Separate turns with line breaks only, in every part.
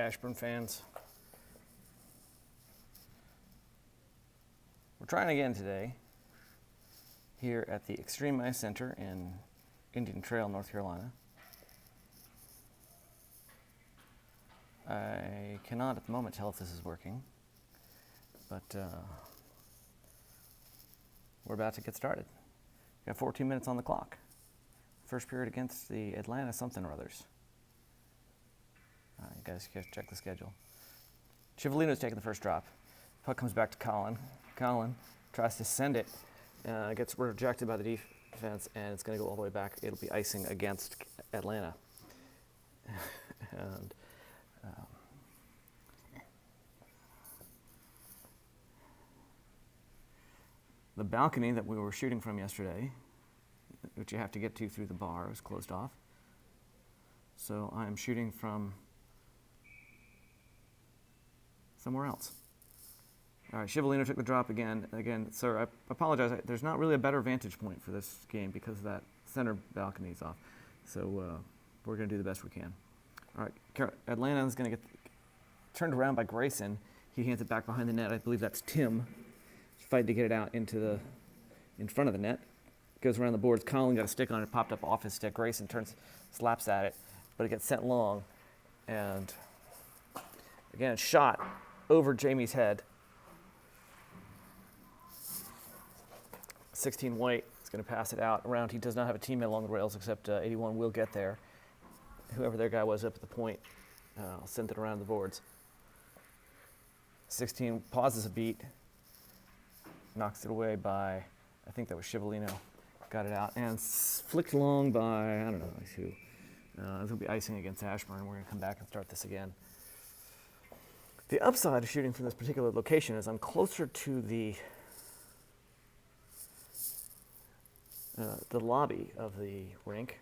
Ashburn fans. We're trying again today here at the Xtreme Ice Center in Indian Trail, North Carolina. I cannot at the moment tell if this is working, but we're about to get started. We got 14 minutes on the clock. First period against the Atlanta something or others. You guys check the schedule. Cipollino's taking the first drop. Puck comes back to Colin. Colin tries to send it, gets rejected by the defense, and it's going to go all the way back. It'll be icing against Atlanta. And the balcony that we were shooting from yesterday, which you have to get to through the bar, is closed off. So I'm shooting from somewhere else. All right, Cipollino took the drop again. Again, sir, I apologize. There's not really a better vantage point for this game because that center balcony is off. So we're going to do the best we can. All right, Atlanta is going to get turned around by Grayson. He hands it back behind the net. I believe that's Tim. Fighting to get it out in front of the net. Goes around the boards. Colin got a stick on it, popped up off his stick. Grayson slaps at it, but it gets sent long. And again, it's shot over Jamie's head. 16 White is going to pass it out around. He does not have a teammate along the rails, except 81 will get there. Whoever their guy was up at the point, sent it around the boards. 16 pauses a beat, knocks it away by, I think that was Cipollino, got it out, and flicked long by, I don't know who. It's going to be icing against Ashburn. We're going to come back and start this again. The upside of shooting from this particular location is I'm closer to the lobby of the rink,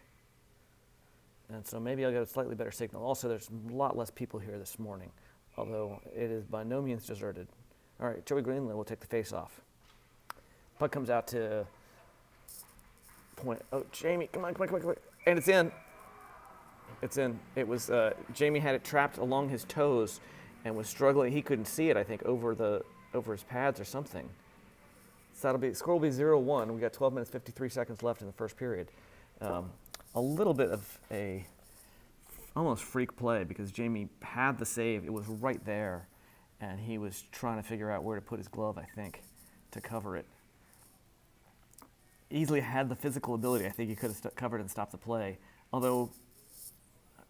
and so maybe I'll get a slightly better signal. Also, there's a lot less people here this morning, although it is by no means deserted. All right, Joey Greenland will take the face-off. Puck comes out to point. Oh, Jamie, come on. And it's in. It's in. It was, Jamie had it trapped along his toes and was struggling. He couldn't see it, I think, over his pads or something. So score will be 0-1. We got 12 minutes, 53 seconds left in the first period. A little bit of a almost freak play because Jamie had the save. It was right there, and he was trying to figure out where to put his glove, I think, to cover it. Easily had the physical ability. I think he could have covered and stopped the play. Although,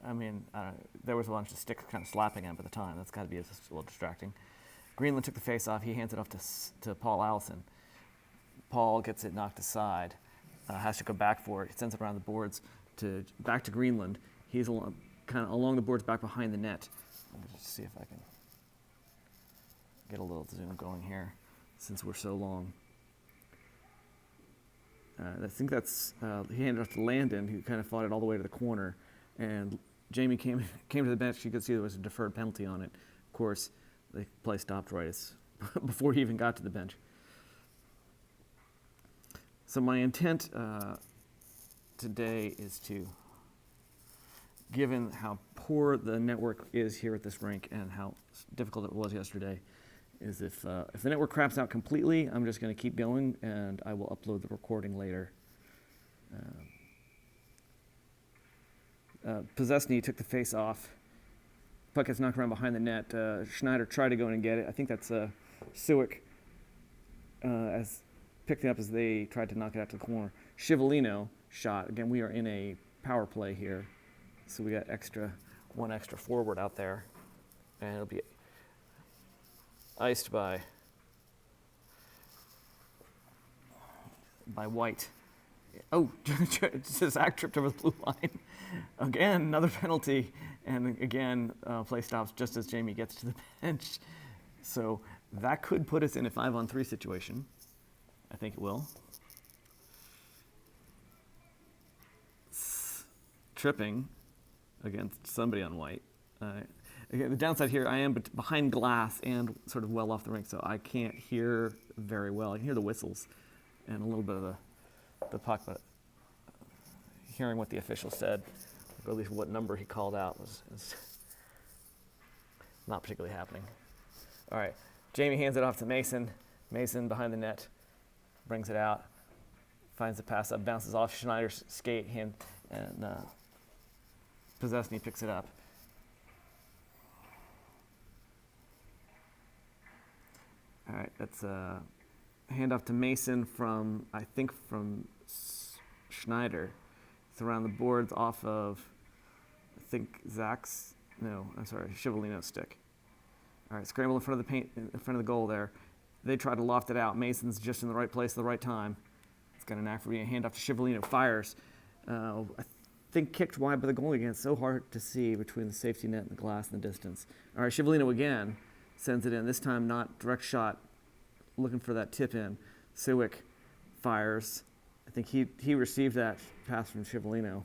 I mean, there was a bunch of sticks kind of slapping him at the time. That's got to be a little distracting. Greenland took the face off. He hands it off to Paul Allison. Paul gets it knocked aside. Has to go back for it. He sends it around the boards back to Greenland. He's kind of along the boards back behind the net. Let me just see if I can get a little zoom going here since we're so long. I think that's, he handed it off to Landon, who kind of fought it all the way to the corner. And Jamie came to the bench. You could see there was a deferred penalty on it. Of course, the play stopped right before he even got to the bench. So my intent today is to, given how poor the network is here at this rink and how difficult it was yesterday, is if the network craps out completely, I'm just going to keep going and I will upload the recording later. Possesny took the face off. Puck gets knocked around behind the net. Schneider tried to go in and get it. I think that's Suick as picked it up as they tried to knock it out to the corner. Cipollino shot. Again, we are in a power play here, so we got one extra forward out there, and it'll be iced by White. Oh, Zach tripped over the blue line. Again, another penalty, and again, play stops just as Jamie gets to the bench. So that could put us in a 5-on-3 situation. I think it will. Tripping against somebody on White. Again, the downside here, I am behind glass and sort of well off the rink, so I can't hear very well. I can hear the whistles and a little bit of the puck, but hearing what the official said, or at least what number he called out, was not particularly happening. All right, Jamie hands it off to Mason. Mason behind the net, brings it out, finds the pass up, bounces off Schneider's skate, and Possesny picks it up. All right, that's a handoff to Mason from, I think, from Schneider. It's around the boards off of, I think, Ciavellino's stick. All right, scramble in front of the paint, in front of the goal there. They try to loft it out. Mason's just in the right place at the right time. It's got an knack for being a handoff to Ciavellino. Fires. I think kicked wide by the goalie again. It's so hard to see between the safety net and the glass in the distance. All right, Ciavellino again sends it in. This time not direct shot, looking for that tip in. Siwick fires. I think he received that pass from Ciavellino.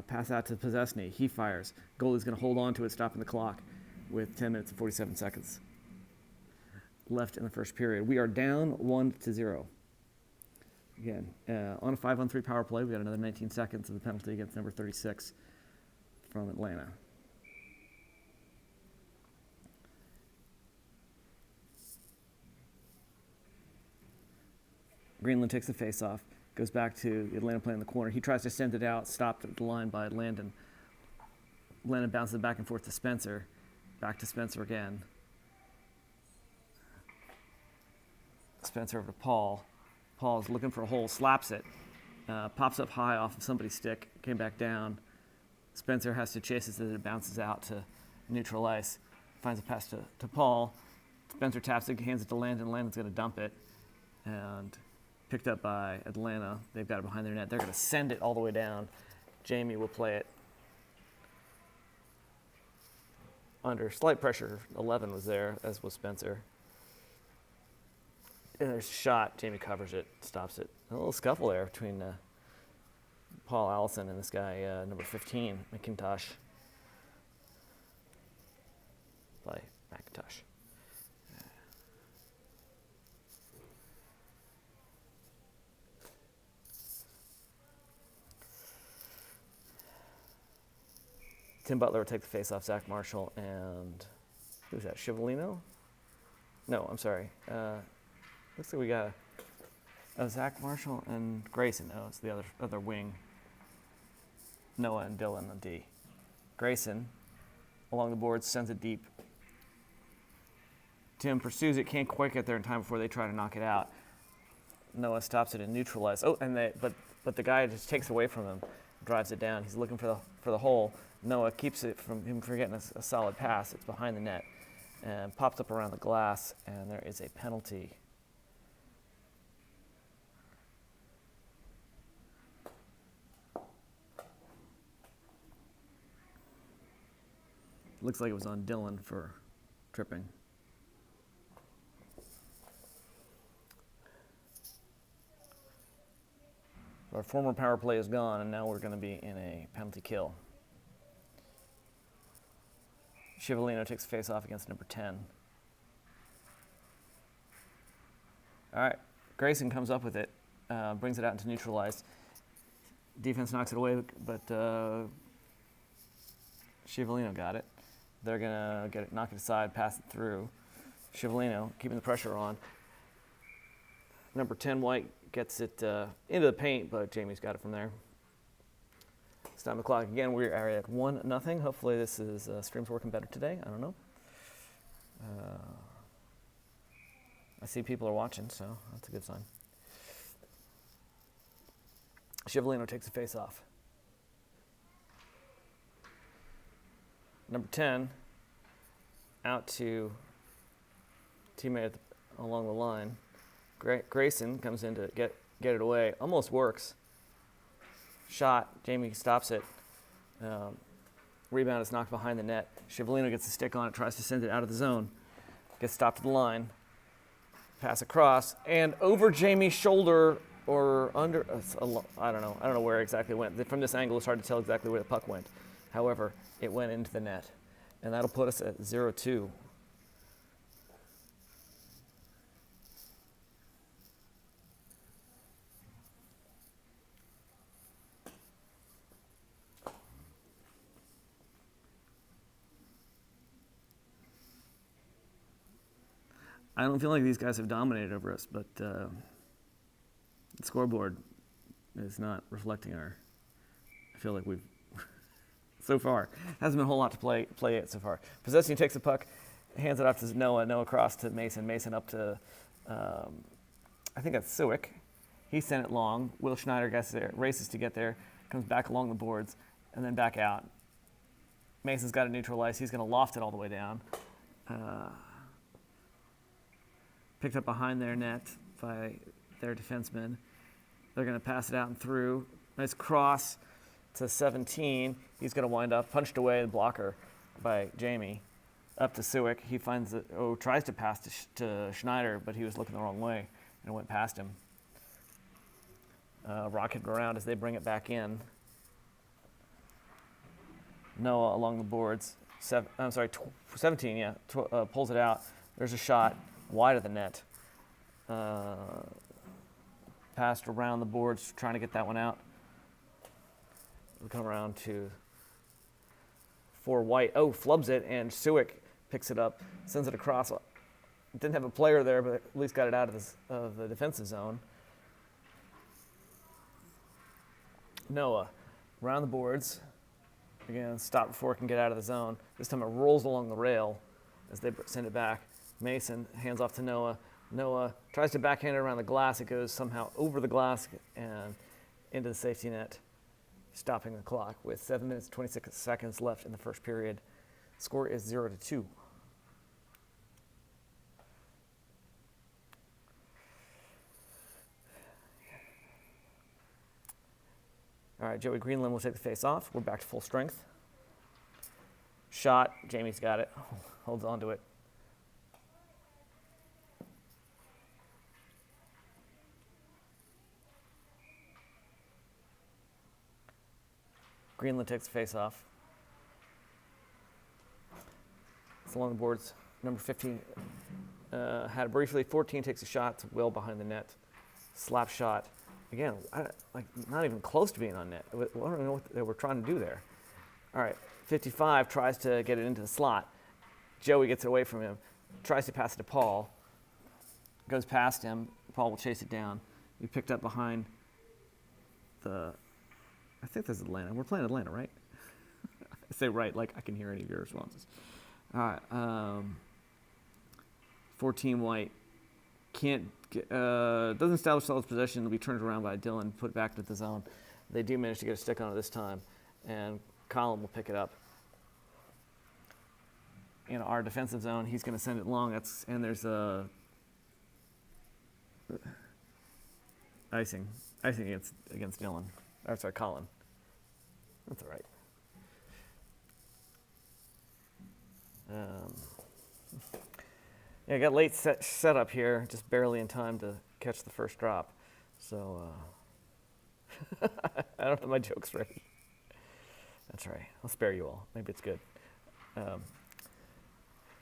Pass out to Possesny. He fires. Goalie's going to hold on to it, stopping the clock with 10 minutes and 47 seconds left in the first period. We are down 1-0. Again, on a 5-on-3 power play, we got another 19 seconds of the penalty against number 36 from Atlanta. Greenland takes the face-off, goes back to the Atlanta play in the corner. He tries to send it out, stopped at the line by Landon. Landon bounces it back and forth to Spencer. Back to Spencer again. Spencer over to Paul. Paul's looking for a hole, slaps it. Pops up high off of somebody's stick, came back down. Spencer has to chase it as it bounces out to neutral ice. Finds a pass to Paul. Spencer taps it, hands it to Landon. Landon's going to dump it. And picked up by Atlanta. They've got it behind their net. They're going to send it all the way down. Jamie will play it under slight pressure. 11 was there, as was Spencer. And there's a shot. Jamie covers it, stops it. A little scuffle there between Paul Allison and this guy, number 15, McIntosh. By McIntosh. Tim Butler will take the face-off, Zach Marshall, and who's that, Ciavellino? No, I'm sorry. Looks like we got Zach Marshall and Grayson. Oh, it's the other wing. Noah and Dylan on D. Grayson, along the boards, sends it deep. Tim pursues it, can't quite get there in time before they try to knock it out. Noah stops it and neutralizes. Oh, but the guy just takes away from him, drives it down. He's looking for the hole. Noah keeps it from him from getting a solid pass. It's behind the net and pops up around the glass, and there is a penalty. Looks like it was on Dylan for tripping. Our former power play is gone, and now we're going to be in a penalty kill. Ciavellino takes face off against number 10. All right, Grayson comes up with it, brings it out into neutralized. Defense knocks it away, but Ciavellino got it. They're going to knock it aside, pass it through. Ciavellino keeping the pressure on. Number 10, White, gets it into the paint, but Jamie's got it from there. Stop the clock again. We're at 1-0. Hopefully this is stream's working better today. I don't know. I see people are watching, so that's a good sign. Ciavellino takes the face off. Number 10, out to teammate along the line. Grayson comes in to get it away. Almost works. Shot. Jamie stops it. Rebound is knocked behind the net. Ciavellino gets the stick on it, tries to send it out of the zone. Gets stopped at the line. Pass across and over Jamie's shoulder or under. I don't know. I don't know where exactly it went. From this angle, it's hard to tell exactly where the puck went. However, it went into the net, and that'll put us at 0-2. I don't feel like these guys have dominated over us, but the scoreboard is not reflecting our. I feel like we've so far hasn't been a whole lot to play it so far. Possessing takes the puck, hands it off to Noah. Noah across to Mason. Mason up to I think that's Suick. He sent it long. Will Schneider gets there, races to get there, comes back along the boards, and then back out. Mason's got it neutralized. He's going to loft it all the way down. Picked up behind their net by their defenseman. They're going to pass it out and through. Nice cross to 17. He's going to wind up, punched away the blocker by Jamie. Up to Suick. He finds it, tries to pass to Schneider, but he was looking the wrong way and went past him. Rocket around as they bring it back in. Noah along the boards. 17, pulls it out. There's a shot wide of the net. Passed around the boards, trying to get that one out. We come around to for White. Flubs it, and Suick picks it up, sends it across. Didn't have a player there, but at least got it out of the defensive zone. Noah, around the boards. Again, stop before it can get out of the zone. This time it rolls along the rail as they send it back. Mason hands off to Noah. Noah tries to backhand it around the glass. It goes somehow over the glass and into the safety net, stopping the clock with 7 minutes, 26 seconds left in the first period. Score is 0-2. All right, Joey Greenland will take the face off. We're back to full strength. Shot. Jamie's got it. Holds on to it. Greenland takes the face off. It's along the boards. Number 15 had it briefly. 14 takes a shot. It's well behind the net. Slap shot. Again, not even close to being on net. I don't know what they were trying to do there. All right, 55 tries to get it into the slot. Joey gets it away from him. Tries to pass it to Paul. Goes past him. Paul will chase it down. We picked up behind the, I think this is Atlanta. We're playing Atlanta, right? I say right like I can hear any of your responses. All right, 14 White. Doesn't establish solid possession. It'll be turned around by Dylan, put back into the zone. They do manage to get a stick on it this time, and Colin will pick it up. In our defensive zone, he's going to send it long. And there's a icing against Dylan. Or sorry, Colin. That's all right. Yeah, I got late set up here, just barely in time to catch the first drop. So, I don't have my jokes ready. That's all right. I'll spare you all. Maybe it's good. All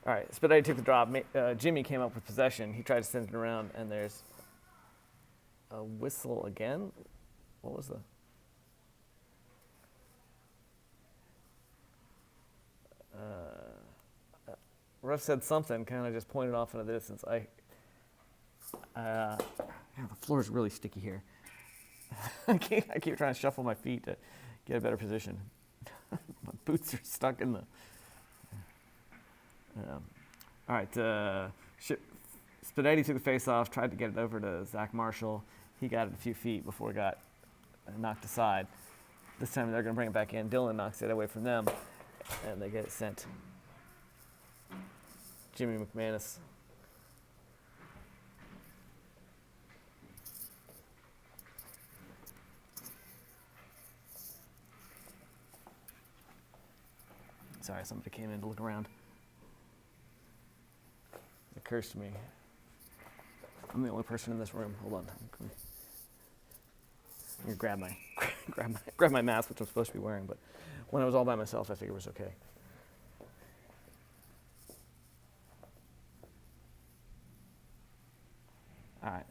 right, Spidey took the drop. Jimmy came up with possession. He tried to send it around, and there's a whistle again. What was the... Ref said something, kind of just pointed off into the distance. The floor is really sticky here. I keep trying to shuffle my feet to get a better position. My boots are stuck in the... all right, Spinetti took the face off, tried to get it over to Zach Marshall. He got it a few feet before it got knocked aside. This time they're going to bring it back in. Dylan knocks it away from them, and they get it sent. Jimmy McManus. Sorry, somebody came in to look around. It occurs to me, I'm the only person in this room. Hold on. I'm gonna grab my mask, which I'm supposed to be wearing, but when I was all by myself, I figured it was okay. All right,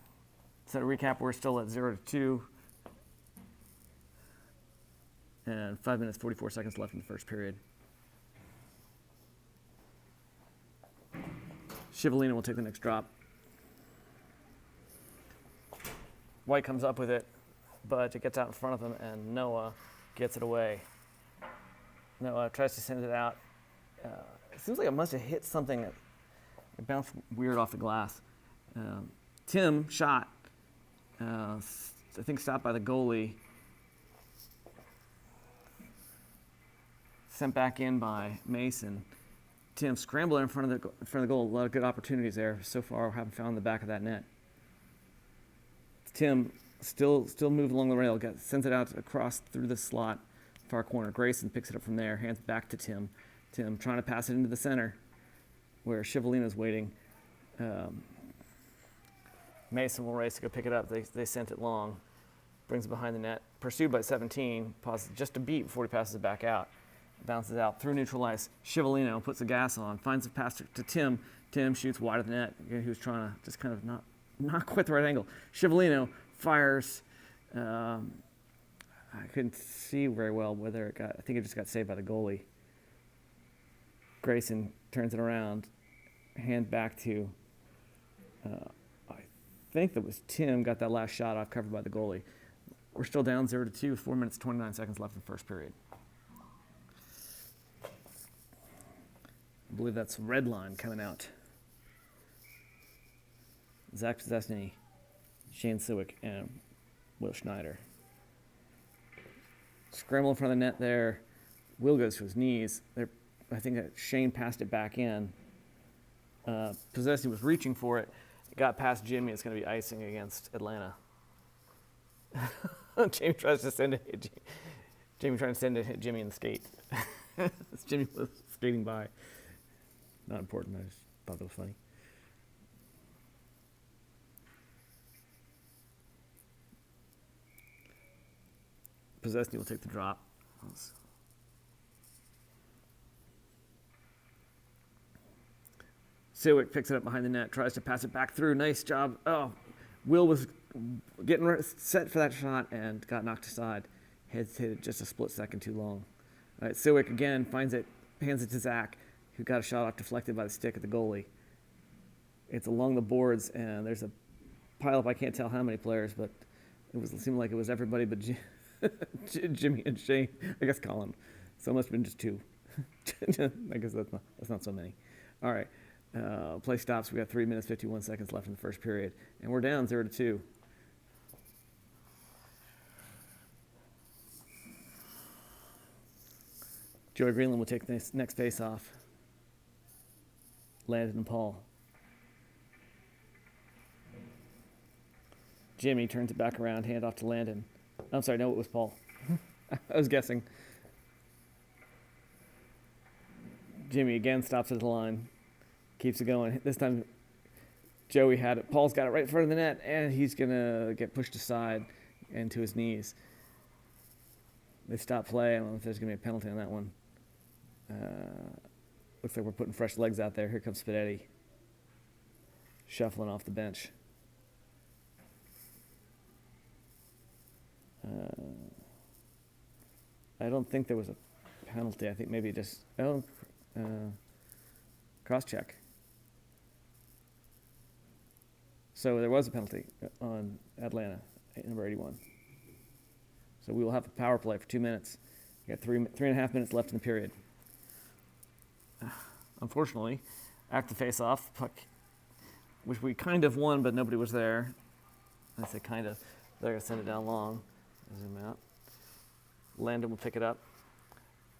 so to recap, we're still at 0-2 and 5 minutes, 44 seconds left in the first period. Shivalina will take the next drop. White comes up with it, but it gets out in front of him, and Noah gets it away. Noah tries to send it out. It seems like it must have hit something. It bounced weird off the glass. Tim shot, I think stopped by the goalie. Sent back in by Mason. Tim scrambled in front of the goal. A lot of good opportunities there. So far, haven't found the back of that net. Tim still moved along the rail. Sends it out across through the slot, far corner. Grayson picks it up from there. Hands back to Tim. Tim trying to pass it into the center, where Shivalina's waiting. Mason will race to go pick it up. They sent it long. Brings it behind the net. Pursued by 17. Pauses just a beat before he passes it back out. Bounces out through neutral ice. Shivalino puts the gas on, finds the pass to Tim. Tim shoots wide of the net. He was trying to just kind of not quite the right angle. Shivalino fires. I couldn't see very well whether it got. I think it just got saved by the goalie. Grayson turns it around, hand back to. I think that was Tim got that last shot off, covered by the goalie. We're still down 0-2. 4 minutes 29 seconds left in the first period. I believe that's red line coming out. Zach Zesny, Shane Siwick, and Will Schneider. Scramble in front of the net there. Will goes to his knees. I think that Shane passed it back in. Possessi was reaching for it. It got past Jimmy. It's going to be icing against Atlanta. Jamie tries to send it. Jamie trying to send it, hit Jimmy in the skate. Jimmy was skating by. Not important. I just thought that was funny. Possesny will take the drop. Siwick picks it up behind the net, tries to pass it back through. Nice job. Oh, Will was getting set for that shot and got knocked aside. Hit it just a split second too long. All right, Siwick again finds it, hands it to Zach, who got a shot off deflected by the stick at the goalie. It's along the boards, and there's a pileup. I can't tell how many players, but it seemed like it was everybody but Jimmy and Shane. I guess Colin. So it must have been just two. I guess that's not so many. All right. Play stops. We got 3 minutes, 51 seconds left in the first period, and we're down 0-2. Joey Greenland will take the next face-off. Landon and Paul. Jimmy turns it back around, hand off to Landon. I'm sorry, no, it was Paul. I was guessing. Jimmy again stops at the line, keeps it going. This time, Joey had it. Paul's got it right in front of the net, and he's going to get pushed aside and to his knees. They stop play. I don't know if there's going to be a penalty on that one. Looks like we're putting fresh legs out there. Here comes Spidetti, shuffling off the bench. I don't think there was a penalty. I think maybe just cross-check. So there was a penalty on Atlanta, number 81. So we will have a power play for 2 minutes. We got three and a half minutes left in the period. Unfortunately, after the face-off, puck, which we kind of won, but nobody was there. I say kind of. They're going to send it down long. Zoom out. Landon will pick it up.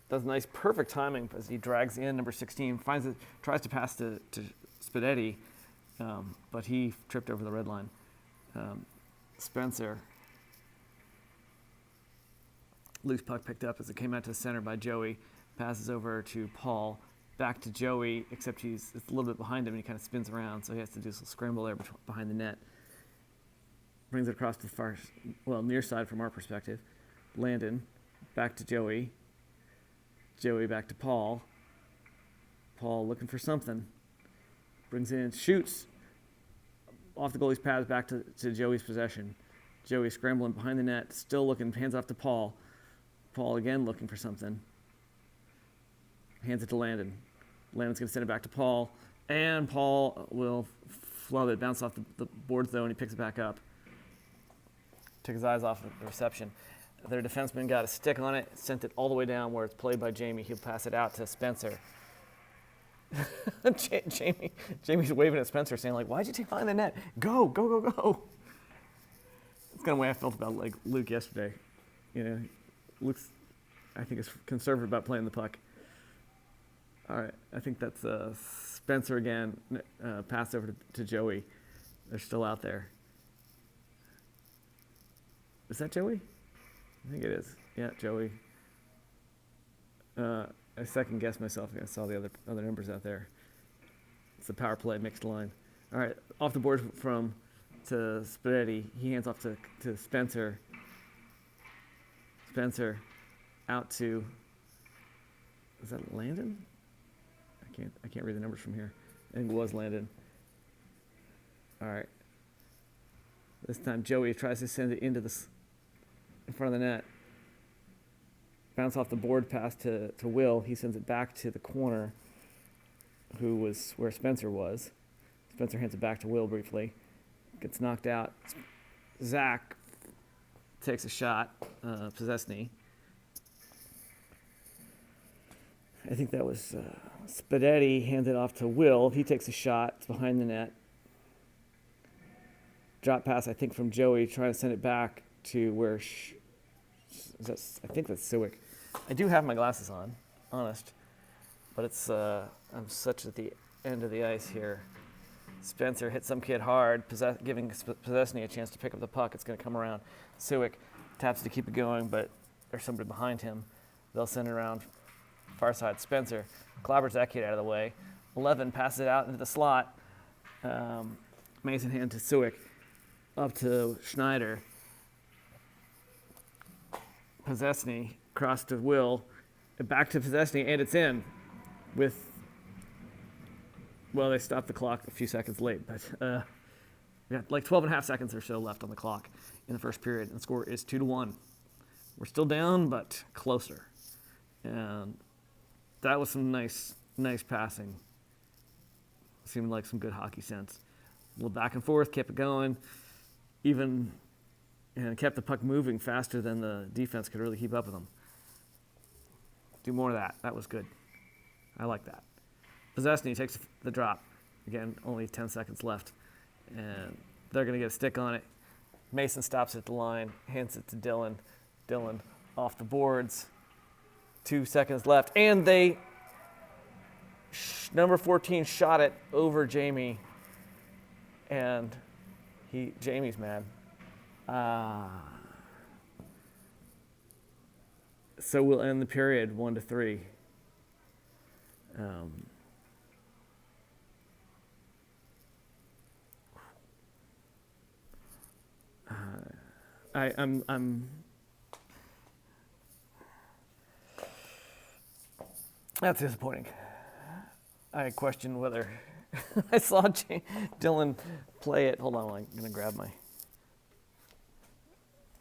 Does nice, perfect timing as he drags in number 16, finds it, tries to pass to Spidetti, but he tripped over the red line. Spencer. Loose puck picked up as it came out to the center by Joey. Passes over to Paul. Back to Joey, except it's a little bit behind him and he kind of spins around, so he has to do some scramble there behind the net. Brings it across to the far, near side from our perspective. Landon, back to Joey. Joey back to Paul. Paul looking for something. Brings it in, shoots. Off the goalie's pads back to Joey's possession. Joey scrambling behind the net, still looking, hands off to Paul. Paul again looking for something. Hands it to Landon. Landon's going to send it back to Paul. And Paul will flub it, bounce off the boards though, and he picks it back up. took his eyes off of the reception. Their defenseman got a stick on it, sent it all the way down where it's played by Jamie. He'll pass it out to Spencer. Jamie's waving at Spencer, saying like, "Why'd you find the net? Go, go, go, go!" It's kind of the way I felt about like Luke yesterday. You know, Luke's, I think, is conservative about playing the puck. All right, I think that's Spencer again. Pass over to Joey. They're still out there. Is that Joey? I think it is. Yeah, Joey. I second guessed myself. I saw the other numbers out there. It's a power play mixed line. All right, off the board to Spadetti. He hands off to Spencer. Spencer out to, is that Landon? I can't read the numbers from here. I think it was Landon. All right. This time Joey tries to send it in front of the net. Bounce off the board pass to Will. He sends it back to the corner, who was where Spencer was. Spencer hands it back to Will briefly. Gets knocked out. Zach takes a shot. Possessny. I think that was Spadetti hands it off to Will. He takes a shot. It's behind the net. Drop pass, I think, from Joey, trying to send it back to where I think that's Suick. I do have my glasses on, honest, but it's I'm such at the end of the ice here. Spencer hit some kid hard, giving Possessny a chance to pick up the puck. It's going to come around. Suick taps to keep it going, but there's somebody behind him. They'll send it around far side. Spencer clobbers that kid out of the way. 11 passes it out into the slot. Mason hand to Suick. Up to Schneider. Possessny, cross to Will, back to Possessny, and it's in with, well, they stopped the clock a few seconds late, but we got like 12 and a half seconds or so left on the clock in the first period, and the score is 2-1. We're still down, but closer. And that was some nice passing. Seemed like some good hockey sense. A little back and forth, kept it going. Even and kept the puck moving faster than the defense could really keep up with them. Do more of that. That was good. I like that. Possessny takes the drop. Again, only 10 seconds left. And they're going to get a stick on it. Mason stops at the line, hands it to Dylan. Dylan off the boards. 2 seconds left. And they, number 14 shot it over Jamie. And Jamie's mad. So we'll end the period 1-3. I'm that's disappointing. I question whether I saw Dylan play it. Hold on, I'm going to grab my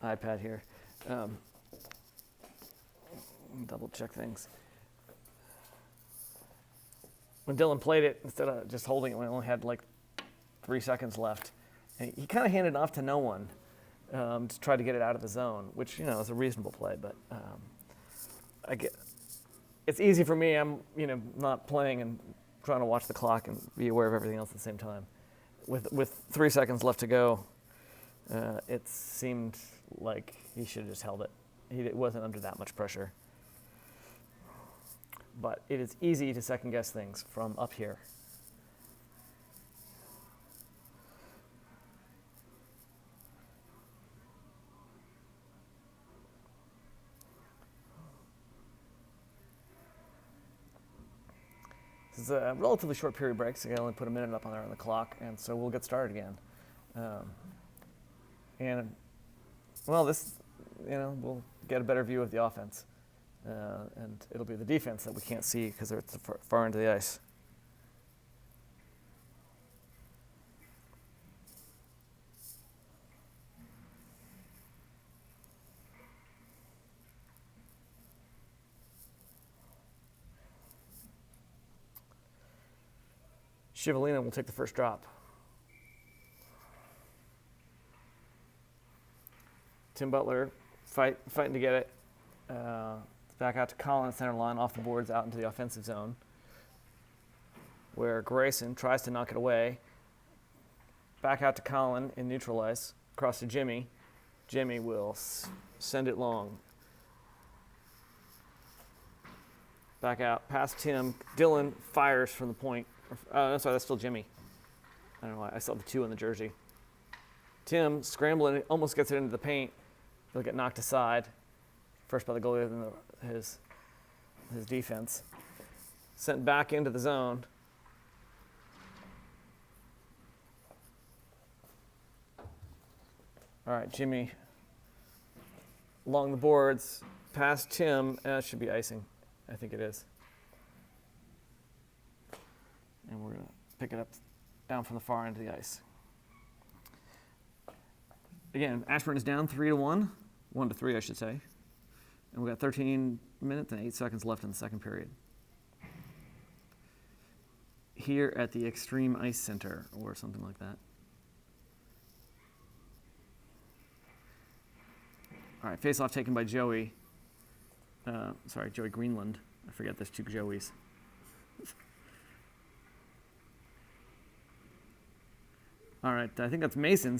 iPad here. Double check things. When Dylan played it, instead of just holding it when it only had like 3 seconds left, and he kind of handed it off to no one to try to get it out of the zone, which, is a reasonable play, but it's easy for me. I'm, not playing and trying to watch the clock and be aware of everything else at the same time. With 3 seconds left to go, it seemed like he should have just held it. He wasn't under that much pressure. But it is easy to second guess things from up here. This is a relatively short period break, so I only put a minute up on there on the clock, and so we'll get started again. We'll get a better view of the offense, and it'll be the defense that we can't see because they're far into the ice. Shivalina will take the first drop. Tim Butler fighting to get it. Back out to Colin, center line, off the boards, out into the offensive zone, where Grayson tries to knock it away. Back out to Colin in neutral ice, across to Jimmy. Jimmy will send it long. Back out, past Tim. Dylan fires from the point. No, sorry, that's still Jimmy. I don't know why, I saw the 2 on the jersey. Tim scrambling, almost gets it into the paint. He'll get knocked aside. First by the goalie, then his defense. Sent back into the zone. All right, Jimmy along the boards, past Tim. It should be icing. I think it is. And we're going to pick it up down from the far end of the ice. Again, Ashburn is down 3-1, 1-3, I should say. And we've got 13 minutes and 8 seconds left in the second period. Here at the Xtreme Ice Center, or something like that. All right, face-off taken by Joey. Joey Greenland. I forget there's 2 Joeys. All right, I think that's Mason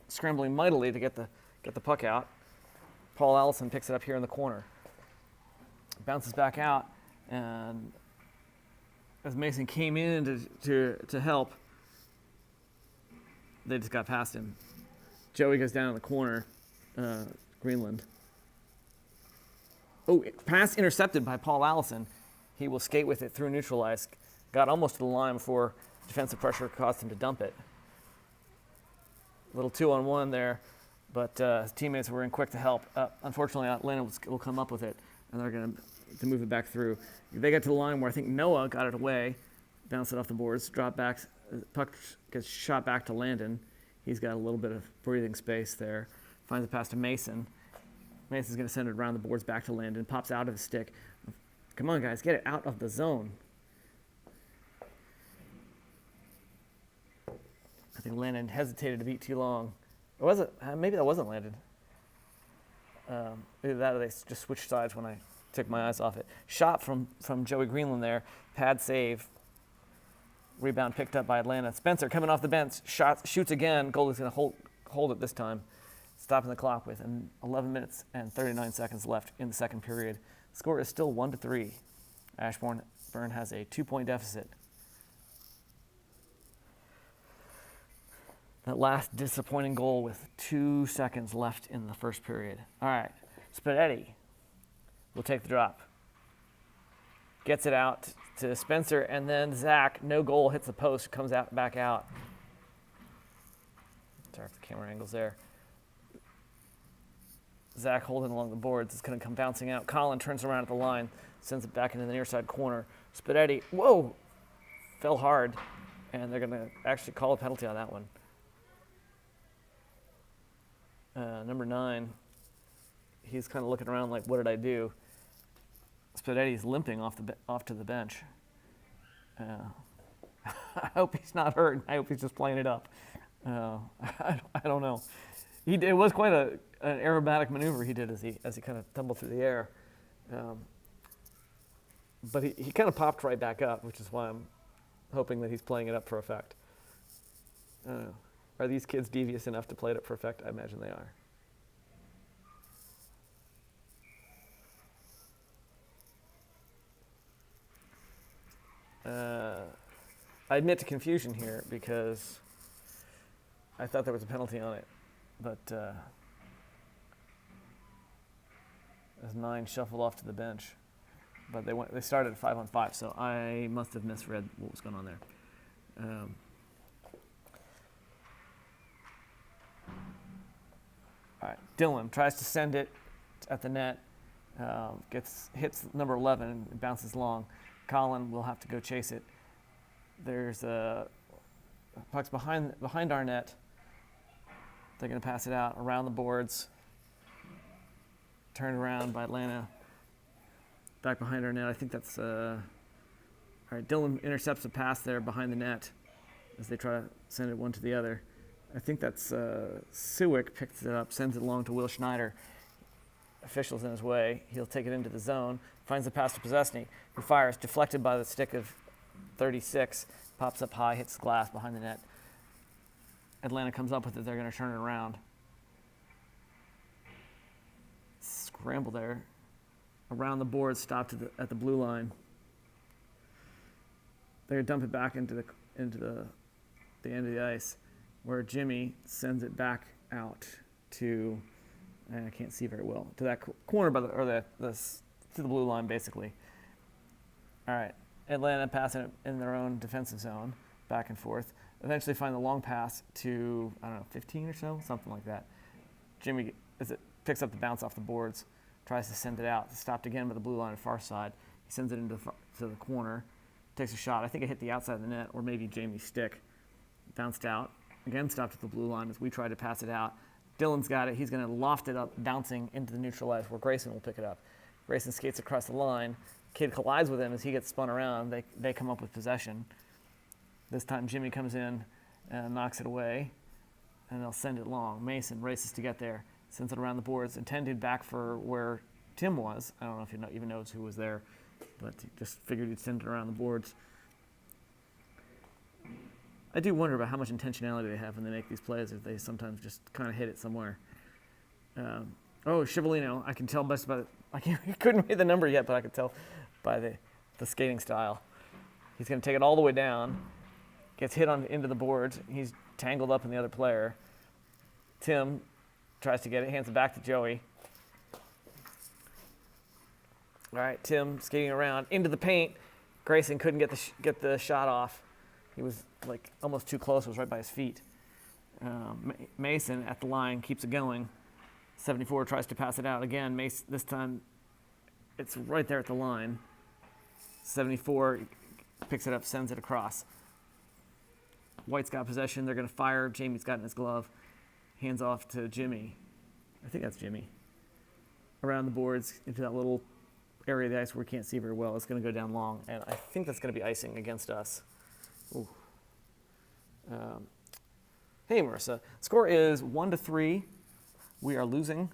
scrambling mightily to get the puck out. Paul Allison picks it up here in the corner. Bounces back out, and as Mason came in to help, they just got past him. Joey goes down in the corner, Greenland. Oh, pass intercepted by Paul Allison. He will skate with it through neutral ice. Got almost to the line before defensive pressure caused him to dump it. A little 2-on-1 there, but his teammates were in quick to help. Unfortunately, Atlanta will come up with it, and they're going to move it back through. They get to the line where I think Noah got it away, bounced it off the boards, dropped back. Puck gets shot back to Landon. He's got a little bit of breathing space there. Finds a pass to Mason. Mason's going to send it around the boards back to Landon. Pops out of his stick. Come on, guys, get it out of the zone. I think Landon hesitated to beat too long. Or was it? Maybe that wasn't Landon. Either that or they just switched sides when I took my eyes off it. Shot from Joey Greenland there. Pad save. Rebound picked up by Atlanta. Spencer coming off the bench. Shoots again. Goalie's going to hold it this time. Stopping the clock with 11 minutes and 39 seconds left in the second period. The score is still 1-3. Ashburn has a 2-point deficit. That last disappointing goal with 2 seconds left in the first period. All right, Spadetti will take the drop. Gets it out to Spencer, and then Zach, no goal, hits the post, comes back out. Sorry for the camera angles there. Zach holding along the boards. It's going to come bouncing out. Colin turns around at the line, sends it back into the near side corner. Spadetti, whoa, fell hard, and they're going to actually call a penalty on that one. Number 9, he's kind of looking around like, what did I do? Spadetti's limping off to the bench. I hope he's not hurt. I hope he's just playing it up. I don't know. It was quite an aerobatic maneuver he did as he kind of tumbled through the air. But he kind of popped right back up, which is why I'm hoping that he's playing it up for effect. I don't know. Are these kids devious enough to play it up for effect? I imagine they are. I admit to confusion here because I thought there was a penalty on it, but as 9 shuffled off to the bench, but they started at 5-on-5, so I must have misread what was going on there. All right, Dylan tries to send it at the net, hits number 11 and bounces long. Colin will have to go chase it. There's puck's behind our net. They're going to pass it out around the boards. Turned around by Atlanta. Back behind our net. I think that's all right. Dylan intercepts a pass there behind the net as they try to send it one to the other. I think that's Sewick picks it up, sends it along to Will Schneider. Official's in his way. He'll take it into the zone, finds the pass to Possesny, who fires, deflected by the stick of 36, pops up high, hits the glass behind the net. Atlanta comes up with it. They're going to turn it around. Scramble there. Around the board, stopped at the blue line. They're going to dump it back into the end of the ice, where Jimmy sends it back out to, I can't see very well, to that corner by to the blue line, basically. All right, Atlanta passing it in their own defensive zone, back and forth. Eventually find the long pass to, 15 or so, something like that. Jimmy, as it picks up the bounce off the boards, tries to send it out. It's stopped again by the blue line on the far side. He sends it to the corner, takes a shot. I think it hit the outside of the net, or maybe Jamie's stick. Bounced out. Again, stopped at the blue line as we try to pass it out. Dylan's got it. He's going to loft it up, bouncing into the neutral ice where Grayson will pick it up. Grayson skates across the line. Kid collides with him as he gets spun around. They come up with possession. This time Jimmy comes in and knocks it away, and they'll send it long. Mason races to get there, sends it around the boards, intended back for where Tim was. I don't know if he even knows who was there, but he just figured he'd send it around the boards. I do wonder about how much intentionality they have when they make these plays, if they sometimes just kind of hit it somewhere. Scivolino, I can tell best by he couldn't read the number yet, but I could tell by the skating style. He's going to take it all the way down, gets hit into the boards. He's tangled up in the other player. Tim tries to get it, hands it back to Joey. All right, Tim skating around into the paint. Grayson couldn't get the shot off. He was almost too close. It was right by his feet. Mason at the line keeps it going. 74 tries to pass it out again. Mason, this time it's right there at the line. 74 picks it up, sends it across. White's got possession. They're going to fire. Jamie's got it in his glove. Hands off to Jimmy. I think that's Jimmy. Around the boards into that little area of the ice where we can't see very well. It's going to go down long, and I think that's going to be icing against us. Ooh. Hey, Marissa. Score is 1-3. We are losing.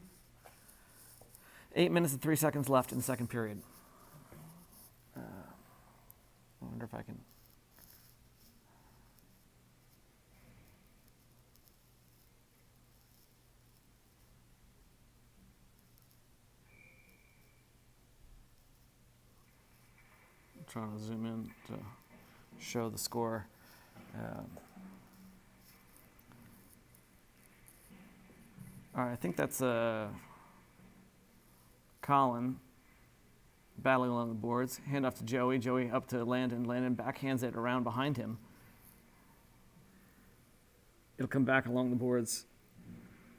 8 minutes and 3 seconds left in the second period. I wonder if I can. I'm trying to zoom in to show the score. All right, I think that's Colin battling along the boards. Hand off to Joey. Joey up to Landon. Landon backhands it around behind him. It'll come back along the boards.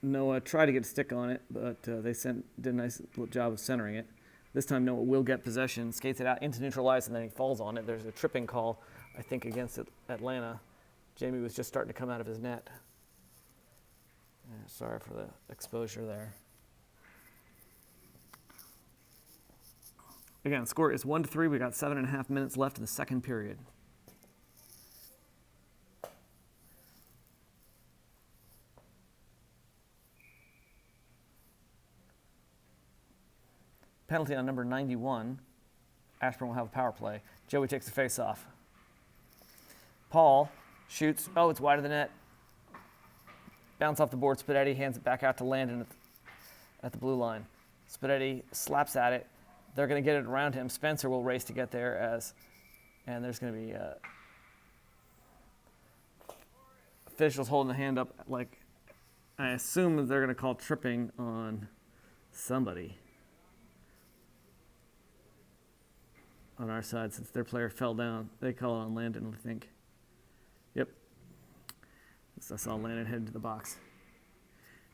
Noah tried to get a stick on it, but they did a nice job of centering it. This time Noah will get possession, skates it out into neutral ice, and then he falls on it. There's a tripping call, I think, against Atlanta. Jamie was just starting to come out of his net. Sorry for the exposure there. Again, score is 1-3. We got 7.5 minutes left in the second period. Penalty on number 91. Ashburn will have a power play. Joey takes the face off. Paul shoots. Oh, it's wide of the net. Bounce off the board. Spadetti hands it back out to Landon at the blue line. Spadetti slaps at it. They're going to get it around him. Spencer will race to get there and there's going to be officials holding the hand up. I assume they're going to call tripping on somebody on our side since their player fell down. They call it on Landon, I think. Yep. I saw Landon head into the box.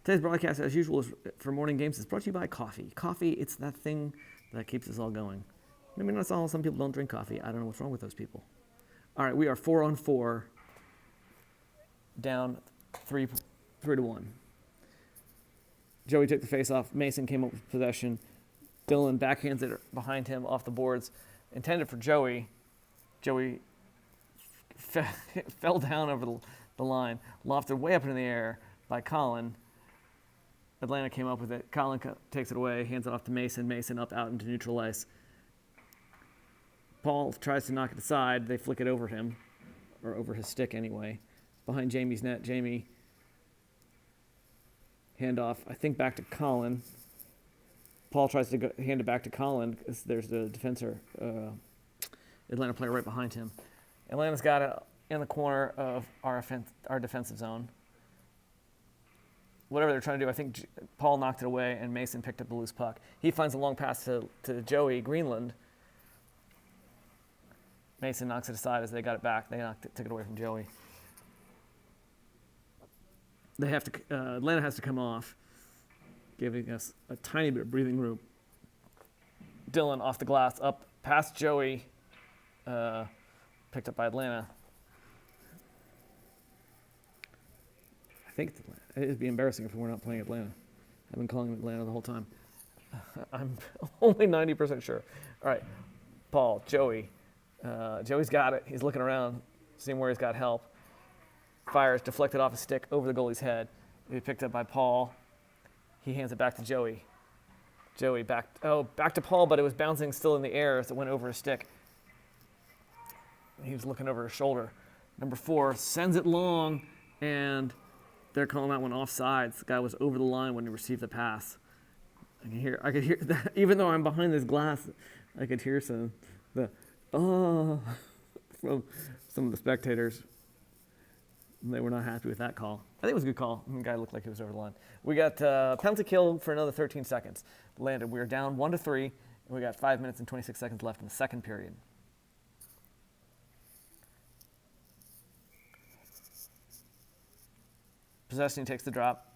Today's broadcast, as usual, for morning games is brought to you by coffee. Coffee, it's that thing that keeps us all going. Maybe not all. Some people don't drink coffee. I don't know what's wrong with those people. All right, we are 4-on-4, down 3-1. Joey took the face off. Mason came up with possession. Dylan backhands it behind him off the boards. Intended for Joey. Joey fell down over the line, lofted way up into the air by Colin. Atlanta came up with it. Colin takes it away, hands it off to Mason. Mason up out into neutral ice. Paul tries to knock it aside. They flick it over him, or over his stick anyway. Behind Jamie's net, Jamie handoff, I think back to Colin. Paul tries to hand it back to Colin because there's the defender, Atlanta player right behind him. Atlanta's got it in the corner of our defensive zone. Whatever they're trying to do, I think Paul knocked it away and Mason picked up the loose puck. He finds a long pass to Joey Greenland. Mason knocks it aside as they got it back. They took it away from Joey. They have to. Atlanta has to come off, giving us a tiny bit of breathing room. Dylan off the glass, up past Joey, picked up by Atlanta. I think it's Atlanta. It would be embarrassing if we were not playing Atlanta. I've been calling it Atlanta the whole time. I'm only 90% sure. All right, Paul, Joey. Joey's got it. He's looking around, seeing where he's got help. Fires, deflected off his stick over the goalie's head. He picked up by Paul. He hands it back to Joey. Joey back to Paul, but it was bouncing still in the air as it went over his stick. He was looking over his shoulder. Number 4 sends it long, and they're calling that one offsides. The guy was over the line when he received the pass. I could hear that, even though I'm behind this glass, I could hear from some of the spectators. They were not happy with that call. I think it was a good call. The guy looked like he was over the line. We got penalty kill for another 13 seconds. Landed. We were down 1-3, and we got 5 minutes and 26 seconds left in the second period. Possession takes the drop.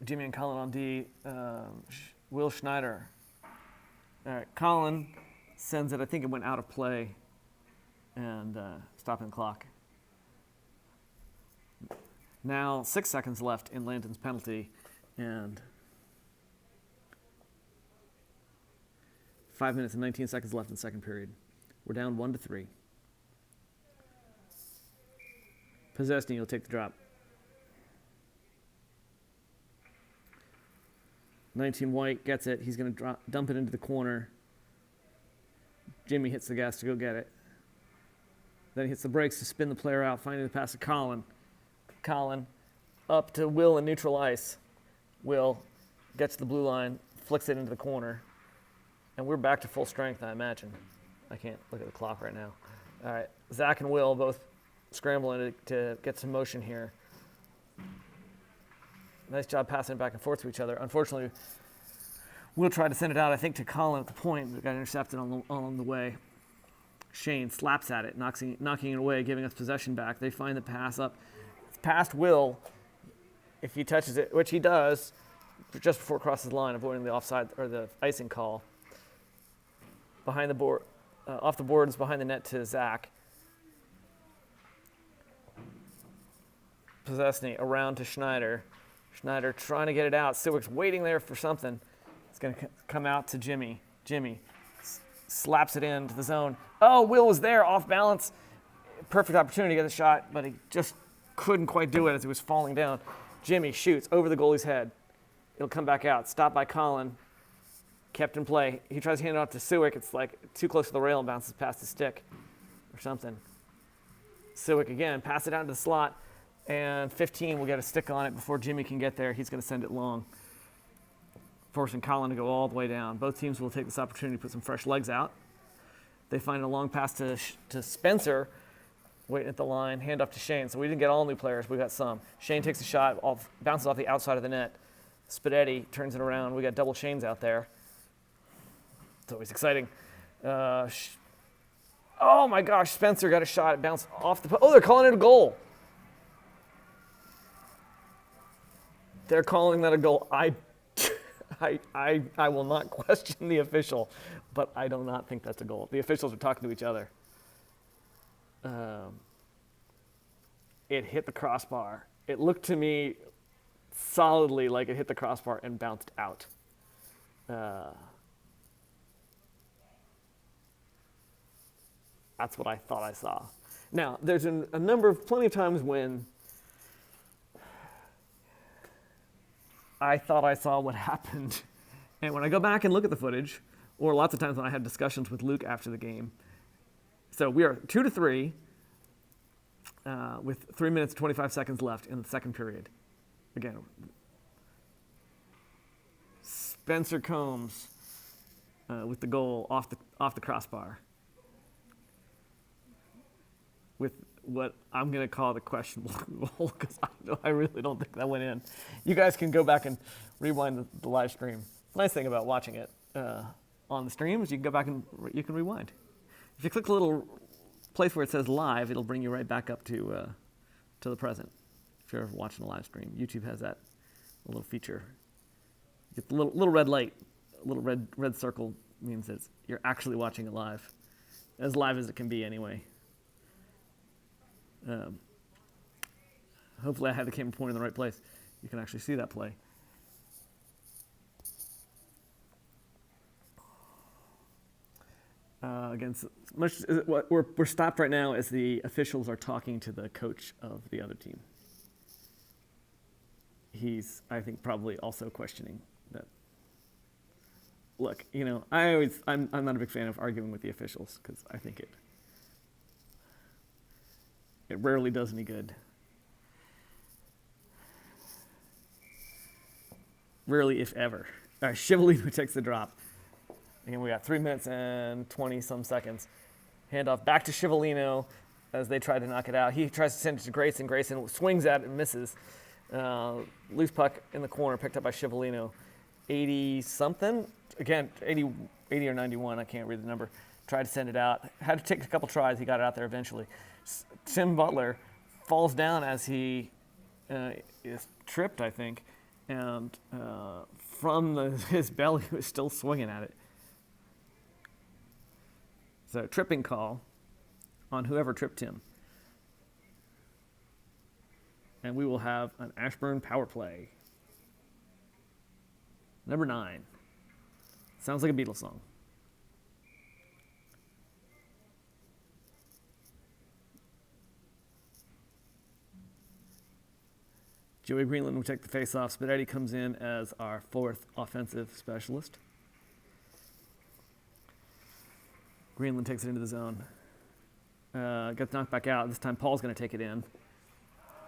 Jimmy and Colin on D. Will Schneider. All right, Colin sends it. I think it went out of play. And stopping the clock. Now 6 seconds left in Landon's penalty, and 5 minutes and 19 seconds left in the second period. We're down 1-3. Possession will take the drop. 19 White gets it. He's going to dump it into the corner. Jimmy hits the gas to go get it. Then he hits the brakes to spin the player out, finding the pass to Colin. Colin up to Will in neutral ice. Will gets to the blue line, flicks it into the corner. And we're back to full strength, I imagine. I can't look at the clock right now. All right, Zach and Will both scrambling to get some motion here. Nice job passing it back and forth to each other. Unfortunately, Will tried to send it out, I think, to Colin at the point, but got intercepted along the way. Shane slaps at it, knocking it away, giving us possession back. They find the pass up. It's past Will. If he touches it, which he does, just before it crosses the line, avoiding the offside or the icing call. Behind the board, off the boards, behind the net to Zach. Possession around to Schneider. Schneider trying to get it out. Siwick's waiting there for something. It's going to come out to Jimmy. Jimmy slaps it into the zone. Oh, Will was there, off balance. Perfect opportunity to get the shot, but he just couldn't quite do it as he was falling down. Jimmy shoots over the goalie's head. It'll come back out. Stopped by Colin. Kept in play. He tries to hand it off to Siwick. It's like too close to the rail and bounces past the stick or something. Siwick again, pass it down to the slot, and 15 will get a stick on it before Jimmy can get there. He's going to send it long, forcing Colin to go all the way down. Both teams will take this opportunity to put some fresh legs out. They find a long pass to Spencer, waiting at the line, hand off to Shane. So we didn't get all new players, we got some. Shane takes a shot, bounces off the outside of the net. Spadetti turns it around. We got double Shanes out there. It's always exciting. Oh my gosh, Spencer got a shot. It bounced off the... Oh, they're calling it a goal. They're calling that a goal. I will not question the official, but I do not think that's a goal. The officials are talking to each other. It hit the crossbar. It looked to me solidly like it hit the crossbar and bounced out. That's what I thought I saw. Now, there's plenty of times when I thought I saw what happened. And when I go back and look at the footage, or lots of times when I had discussions with Luke after the game, so we are 2-3 with 3 minutes 25 seconds left in the second period. Again, Spencer Combs with the goal off the crossbar, with what I'm going to call the questionable goal, because I really don't think that went in. You guys can go back and rewind the live stream. The nice thing about watching it on the stream is you can go back and you can rewind. If you click the little place where it says live, it'll bring you right back up to the present. If you're watching a live stream, YouTube has that little feature. You get the little red light, a little red circle means that you're actually watching it live as it can be anyway. Hopefully I had the camera pointed in the right place. You can actually see that play. Again, we're stopped right now as the officials are talking to the coach of the other team. He's, I think, probably also questioning that. Look, I'm not a big fan of arguing with the officials because I think it rarely does any good. Rarely, if ever. All right, Shivalino takes the drop. Again, we got 3 minutes and 20-some seconds. Handoff back to Shivalino as they try to knock it out. He tries to send it to Grayson. Grayson swings at it and misses. Loose puck in the corner, picked up by Shivalino. 80-something. Again, 80 or 91, I can't read the number. Tried to send it out. Had to take a couple tries. He got it out there eventually. Tim Butler falls down as he is tripped, I think. And from his belly, he was still swinging at it. So tripping call on whoever tripped him. And we will have an Ashburn power play. Number 9. Sounds like a Beatles song. Joey Greenland will take the face-off. Spidetti comes in as our 4th offensive specialist. Greenland takes it into the zone. Gets knocked back out. This time Paul's going to take it in.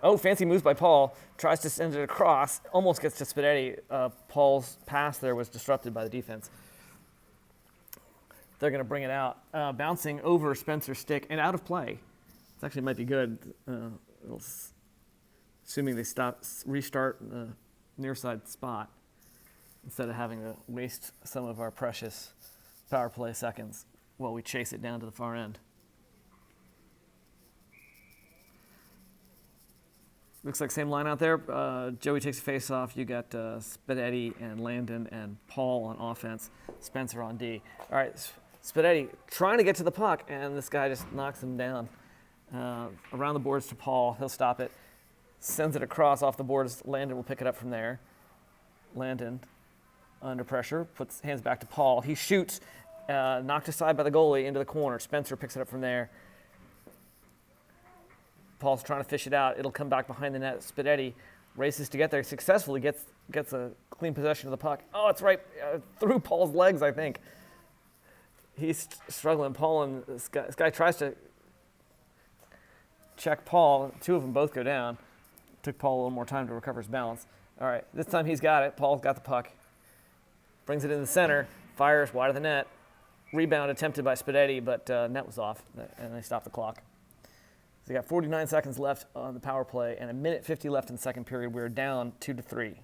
Oh, fancy moves by Paul. Tries to send it across. Almost gets to Spidetti. Paul's pass there was disrupted by the defense. They're going to bring it out. Bouncing over Spencer's stick and out of play. This actually might be good. Assuming they restart the near side spot instead of having to waste some of our precious power play seconds while we chase it down to the far end. Looks like same line out there. Joey takes a face off. You got Spidetti and Landon and Paul on offense. Spencer on D. All right, Spidetti trying to get to the puck, and this guy just knocks him down. Around the boards to Paul. He'll stop it. Sends it across off the boards. Landon will pick it up from there. Landon, under pressure, puts hands back to Paul. He shoots, knocked aside by the goalie into the corner. Spencer picks it up from there. Paul's trying to fish it out. It'll come back behind the net. Spidetti races to get there. Successfully gets a clean possession of the puck. Oh, it's right through Paul's legs, I think. He's struggling. Paul and this guy tries to check Paul. Two of them both go down. Took Paul a little more time to recover his balance. All right, this time he's got it. Paul's got the puck. Brings it in the center. Fires wide of the net. Rebound attempted by Spidetti, but net was off, and they stopped the clock. So you got 49 seconds left on the power play, and 1:50 left in the second period. We're down 2-3.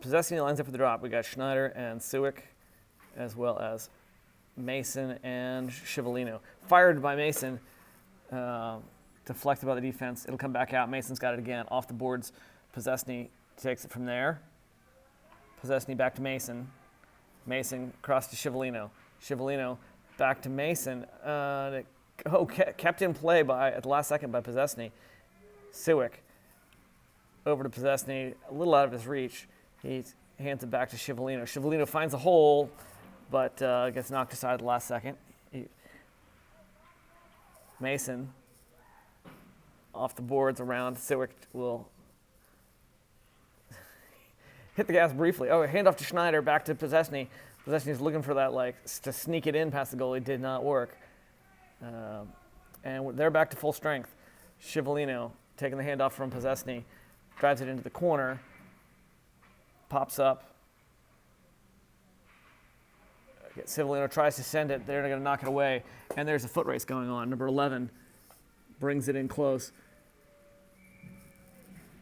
Possessing lines up for the drop. We got Schneider and Suick, as well as Mason and Shivalino. Fired by Mason, deflected by the defense. It'll come back out. Mason's got it again off the boards. Possessny takes it from there. Possesny back to Mason. Mason across to Scivolino. Scivolino back to Mason. Kept in play at the last second by Possesny. Siwick over to Possesny, a little out of his reach. He hands it back to Scivolino. Scivolino finds a hole, but gets knocked aside at the last second. Mason off the boards around. Siwick will hit the gas briefly. Oh, handoff to Schneider, back to Possesny. Possesny's looking for that, to sneak it in past the goalie. Did not work. And they're back to full strength. Scivolino taking the handoff from Possesny, drives it into the corner, pops up. Scivolino tries to send it. They're going to knock it away. And there's a foot race going on. Number 11 brings it in close.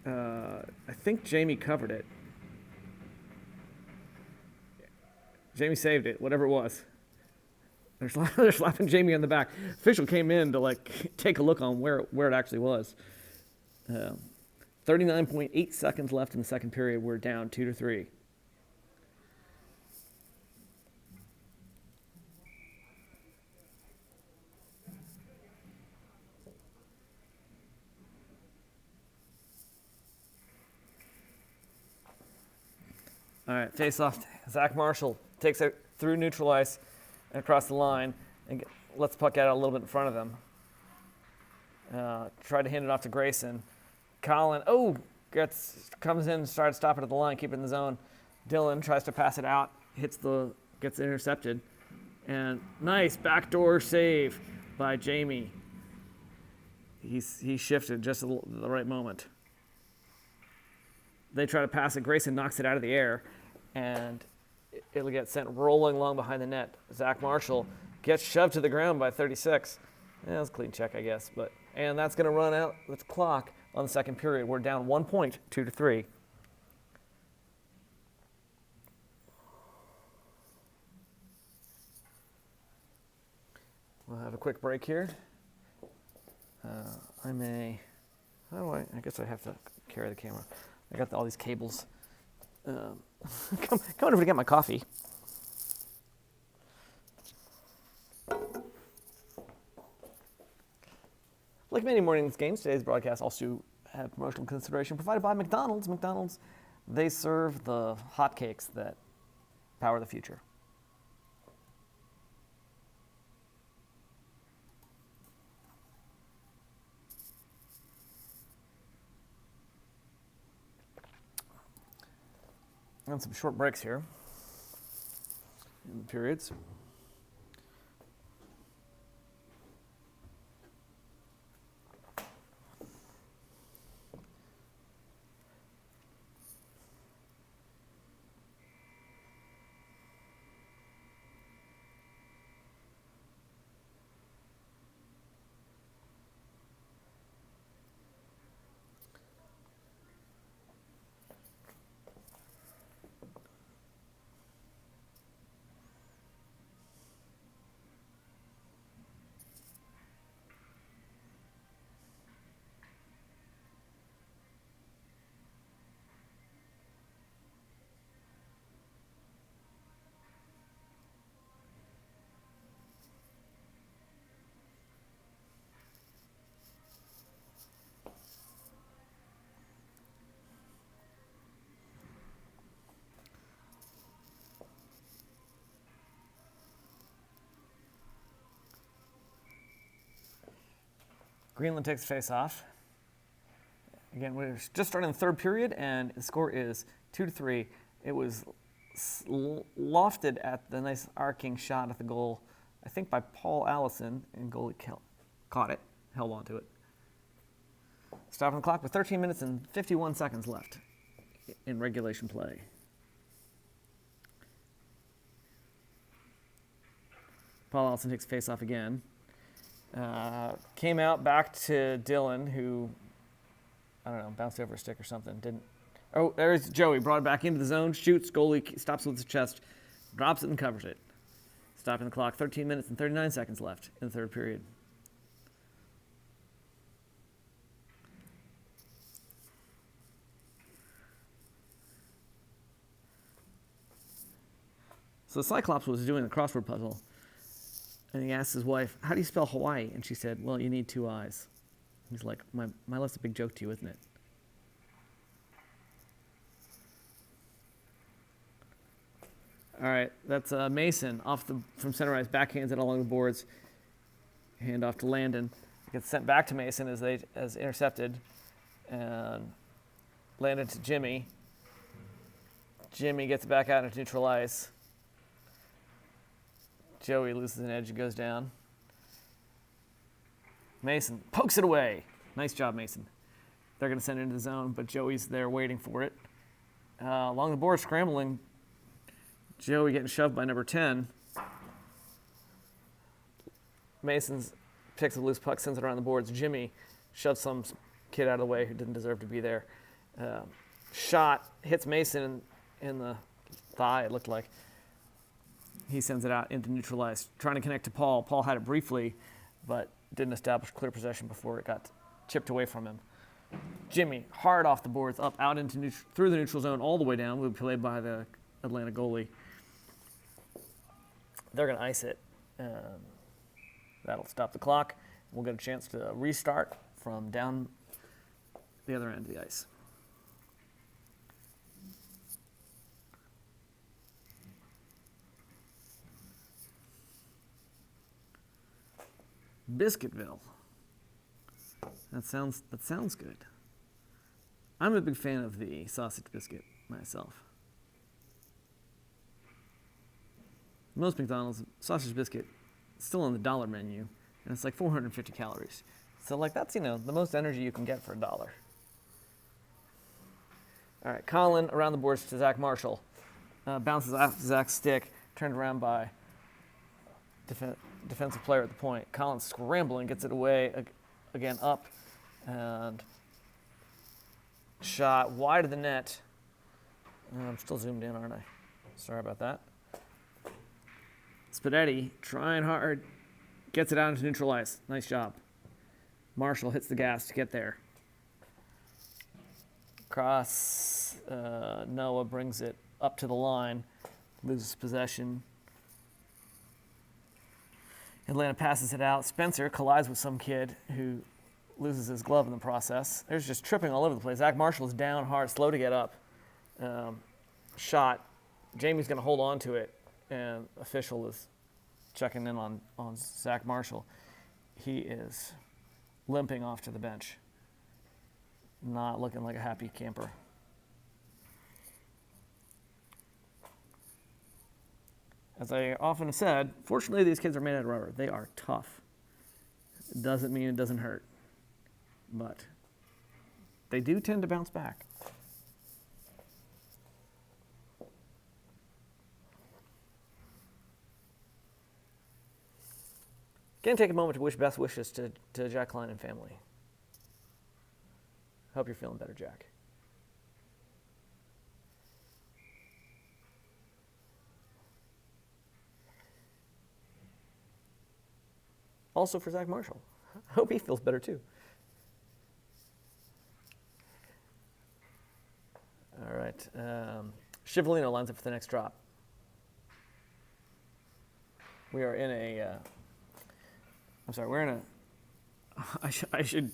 I think Jamie covered it. Jamie saved it, whatever it was. They're slapping Jamie on the back. Official came in to take a look on where it actually was. 39.8 seconds left in the second period. We're down 2-3. All right, face off. Zach Marshall takes it through neutral ice and across the line and lets the puck out a little bit in front of him. Tried to hand it off to Grayson. Colin, comes in, starts stopping at the line, keep it in the zone. Dylan tries to pass it out, gets intercepted. And nice backdoor save by Jamie. He shifted just at the right moment. They try to pass it. Grayson knocks it out of the air, and it'll get sent rolling along behind the net. Zach Marshall gets shoved to the ground by 36. Yeah, that's a clean check, I guess. And that's going to run out the clock on the second period. We're down 1 point, 2-3. We'll have a quick break here. I guess I have to carry the camera. I got all these cables. Come over to get my coffee. Like many mornings games, today's broadcast also have promotional consideration provided by McDonald's. McDonald's, they serve the hotcakes that power the future. And some short breaks here in the periods. Greenland takes face off. Again, we're just starting the third period, and the score is 2-3. It was lofted at the nice arcing shot at the goal, I think by Paul Allison, and goalie caught it, held on to it. Stopping the clock with 13 minutes and 51 seconds left in regulation play. Paul Allison takes face off again. Came out back to Dylan, who, I don't know, bounced over a stick or something. Didn't. Oh, there's Joey. Brought it back into the zone, shoots, goalie stops with his chest, drops it and covers it. Stopping the clock, 13 minutes and 39 seconds left in the third period. So Cyclops was doing the crossword puzzle, and he asked his wife, "How do you spell Hawaii?" And she said, "Well, you need 2 eyes." He's like, "My life's a big joke to you, isn't it?" All right, that's Mason from center ice, backhands it along the boards. Hand off to Landon. It gets sent back to Mason as intercepted, and Landon to Jimmy. Jimmy gets it back out into neutral ice. Joey loses an edge and goes down. Mason pokes it away. Nice job, Mason. They're going to send it into the zone, but Joey's there waiting for it. Along the board, scrambling. Joey getting shoved by number 10. Mason's picks a loose puck, sends it around the boards. Jimmy shoves some kid out of the way who didn't deserve to be there. Shot hits Mason in the thigh, it looked like. He sends it out into neutral ice, trying to connect to Paul. Paul had it briefly, but didn't establish clear possession before it got chipped away from him. Jimmy, hard off the boards, up, out into through the neutral zone, all the way down. Will be played by the Atlanta goalie. They're going to ice it. That'll stop the clock. We'll get a chance to restart from down the other end of the ice. Biscuitville. That sounds good. I'm a big fan of the sausage biscuit myself. Most McDonald's sausage biscuit is still on the dollar menu, and it's like 450 calories. So like that's, the most energy you can get for $1. All right, Colin around the boards to Zach Marshall. Bounces off Zach's stick, turned around by defensive player at the point. Colin scrambling, gets it away, again up, and shot wide of the net. I'm still zoomed in, aren't I? Sorry about that. Spadetti, trying hard, gets it out into neutral ice. Nice job. Marshall hits the gas to get there. Cross, Noah brings it up to the line, loses possession. Atlanta passes it out. Spencer collides with some kid who loses his glove in the process. There's just tripping all over the place. Zach Marshall's down hard, slow to get up. Shot. Jamie's going to hold on to it, and official is checking in on Zach Marshall. He is limping off to the bench. Not looking like a happy camper. As I often have said, fortunately these kids are made out of rubber. They are tough. It doesn't mean it doesn't hurt, but they do tend to bounce back. Again, take a moment to wish best wishes to Jack Klein and family. Hope you're feeling better, Jack. Also for Zach Marshall. Hope he feels better too. All right. Shivolino lines up for the next drop. We are in a... we're in a... I should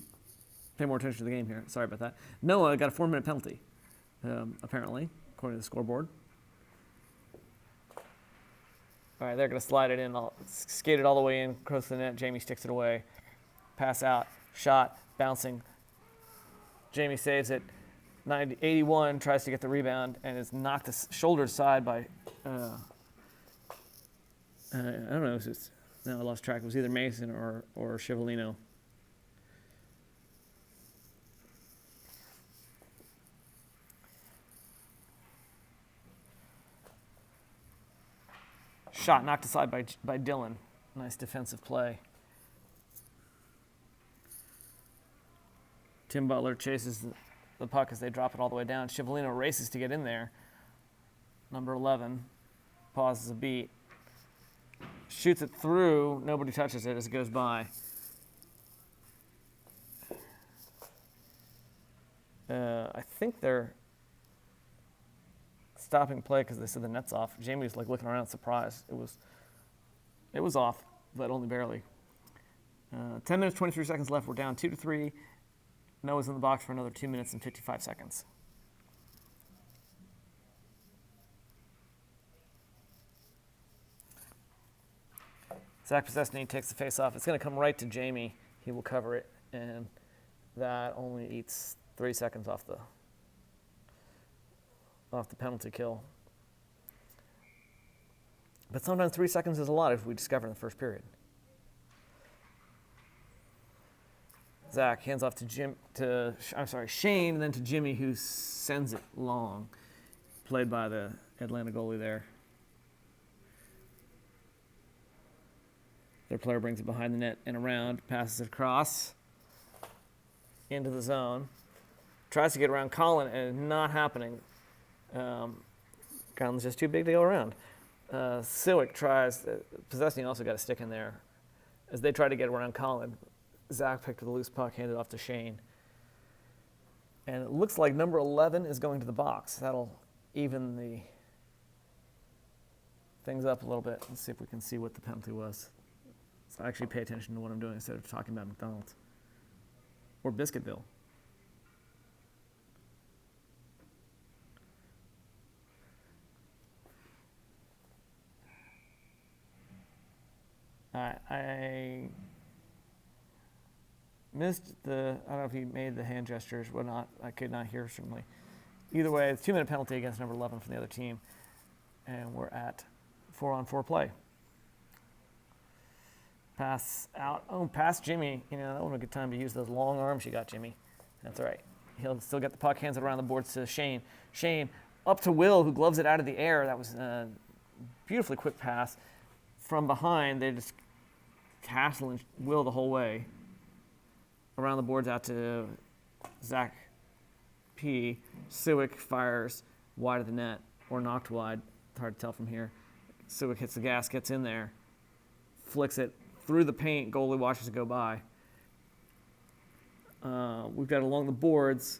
pay more attention to the game here. Sorry about that. Noah got a 4-minute penalty, apparently, according to the scoreboard. All right, they're going to slide it in, skate it all the way in, close to the net. Jamie sticks it away. Pass out, shot, bouncing. Jamie saves it. 81 tries to get the rebound and is knocked shoulder aside by, I don't know, I lost track. It was either Mason or Shivolino. Shot knocked aside by Dylan. Nice defensive play. Tim Butler chases the puck as they drop it all the way down. Shivolino races to get in there. Number 11 pauses a beat. Shoots it through. Nobody touches it as it goes by. I think they're stopping play because they said the net's off. Jamie was like looking around surprised. It was off, but only barely. 10 minutes, 23 seconds left. We're down 2-3. Noah's in the box for another 2 minutes and 55 seconds. Zach Possessny takes the face off. It's going to come right to Jamie. He will cover it, and that only eats 3 seconds off the penalty kill. But sometimes 3 seconds is a lot, as we discovered in the first period. Zach hands off to Shane, and then to Jimmy, who sends it long, played by the Atlanta goalie there. Their player brings it behind the net and around, passes it across into the zone. Tries to get around Colin, and not happening. Colin's just too big to go around. Siwick tries. Possessing also got a stick in there. As they try to get around Colin, Zach picked the loose puck, handed off to Shane. And it looks like number 11 is going to the box. That'll even the things up a little bit. Let's see if we can see what the penalty was. So actually pay attention to what I'm doing instead of talking about McDonald's. Or Biscuitville. I missed I don't know if he made the hand gestures, whatnot. I could not hear, certainly. Either way, it's a 2-minute penalty against number 11 from the other team. And we're at 4-on-4 play. Pass out. Oh, past Jimmy. That wasn't a good time to use those long arms you got, Jimmy. That's all right. He'll still get the puck, hands it around the boards to Shane. Shane up to Will, who gloves it out of the air. That was a beautifully quick pass. From behind, they just hassling Will the whole way. Around the boards out to Zach P. Siwick fires wide of the net, or knocked wide. It's hard to tell from here. Siwick hits the gas, gets in there, flicks it through the paint. Goalie watches it go by. We've got along the boards.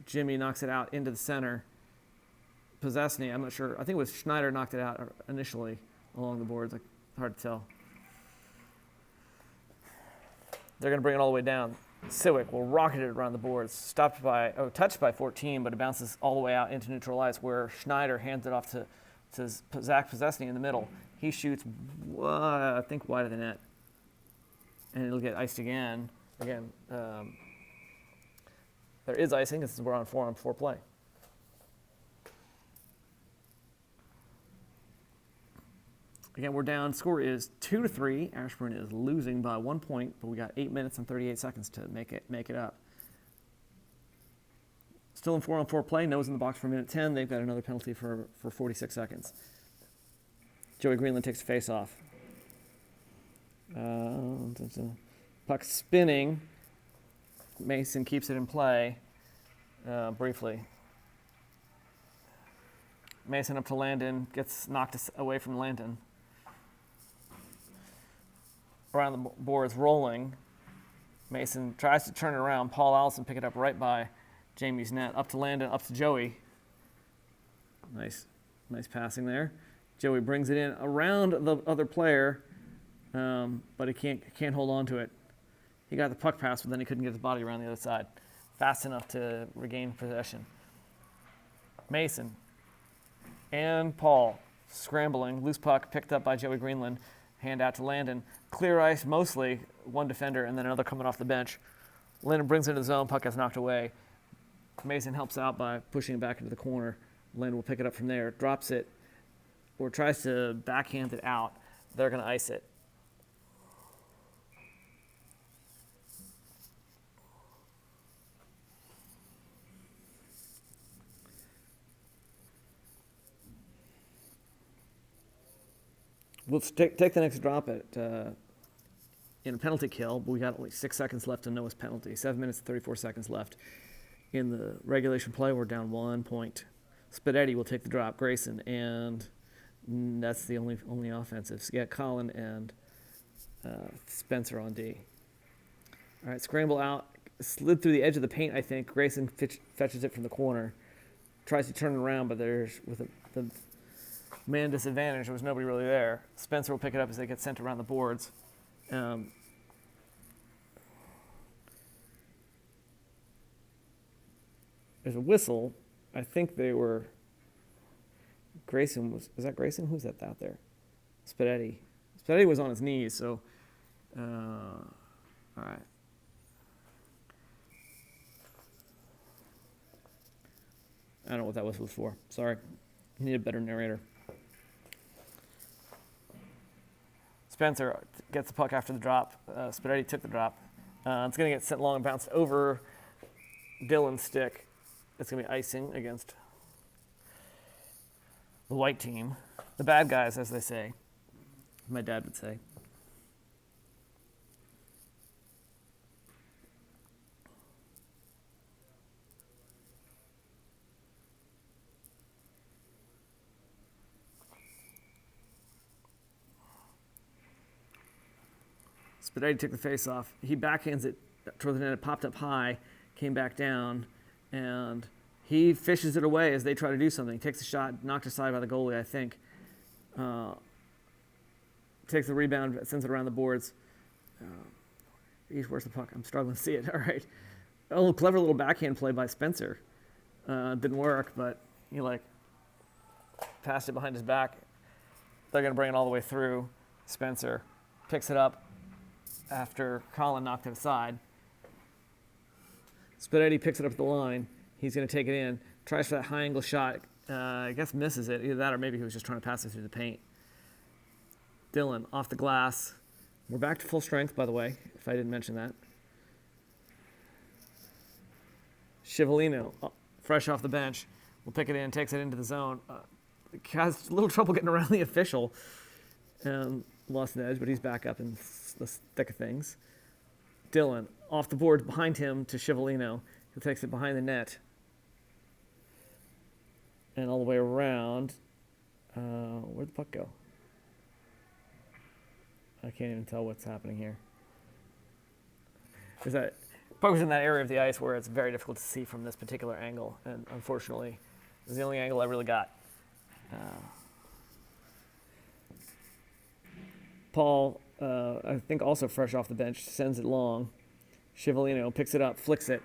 Jimmy knocks it out into the center. Possessny, I'm not sure. I think it was Schneider knocked it out initially along the boards. Hard to tell. They're going to bring it all the way down. Siwick will rocket it around the boards. Touched by 14, but it bounces all the way out into neutral ice, where Schneider hands it off to Zach Possessny in the middle. He shoots, I think, wide of the net. And it'll get iced again. Again, there is icing. This is we're on 4-on-4 play. Again, we're down. Score is 2-3. Ashburn is losing by 1 point, but we got 8 minutes and 38 seconds to make it up. Still in 4-on-4 play. Noah's in the box for minute 10. They've got another penalty for 46 seconds. Joey Greenland takes the face off. Puck spinning. Mason keeps it in play briefly. Mason up to Landon, gets knocked away from Landon. Around the boards, rolling. Mason tries to turn it around. Paul Allison pick it up right by Jamie's net. Up to Landon, up to Joey. Nice passing there. Joey brings it in around the other player, but he can't hold on to it. He got the puck pass, but then he couldn't get his body around the other side fast enough to regain possession. Mason and Paul scrambling. Loose puck picked up by Joey Greenland. Hand out to Landon. Clear ice, mostly one defender, and then another coming off the bench. Landon brings it into the zone. Puck gets knocked away. Mason helps out by pushing it back into the corner. Landon will pick it up from there. Drops it, or tries to backhand it out. They're going to ice it. We'll take the next drop in a penalty kill, but we got only 6 seconds left in Noah's penalty. 7 minutes and 34 seconds left in the regulation play. We're down 1 point. Spadetti will take the drop. Grayson, and that's the only offensive. So yeah, Colin and Spencer on D. All right, scramble out. Slid through the edge of the paint, I think. Grayson fetches it from the corner. tries to turn it around, but there's with the man disadvantage, there was nobody really there. Spencer will pick it up as they get sent around the boards. There's a whistle. I think they were. Grayson was that Grayson? Who's that out there? Spadetti. Spadetti was on his knees, so. All right. I don't know what that whistle was for. Sorry. You need a better narrator. Spencer gets the puck after the drop. Spadetti took the drop. It's going to get sent long and bounced over Dylan's stick. It's going to be icing against the white team. The bad guys, as they say. My dad would say. Spadetti took the face off. He backhands it toward the net. It popped up high, came back down, and he fishes it away as they try to do something. He takes a shot, knocked aside by the goalie, I think. Takes the rebound, sends it around the boards. Where's the puck? I'm struggling to see it. All right. Oh, clever little backhand play by Spencer. Didn't work, but he passed it behind his back. They're going to bring it all the way through. Spencer picks it up after Colin knocked it aside. Spadetti picks it up the line. He's going to take it in. Tries for that high angle shot. I guess misses it. Either that or maybe he was just trying to pass it through the paint. Dylan off the glass. We're back to full strength, by the way, if I didn't mention that. Scivolino, fresh off the bench, will pick it in, takes it into the zone. Has a little trouble getting around the official. Lost an edge, but he's back up in the thick of things. Dylan, off the board behind him to Scivolino, who takes it behind the net. And all the way around. Where'd the puck go? I can't even tell what's happening here. Puck was in that area of the ice where it's very difficult to see from this particular angle, and unfortunately, it was the only angle I really got. Paul, I think also fresh off the bench, sends it long. Scivolino picks it up, flicks it,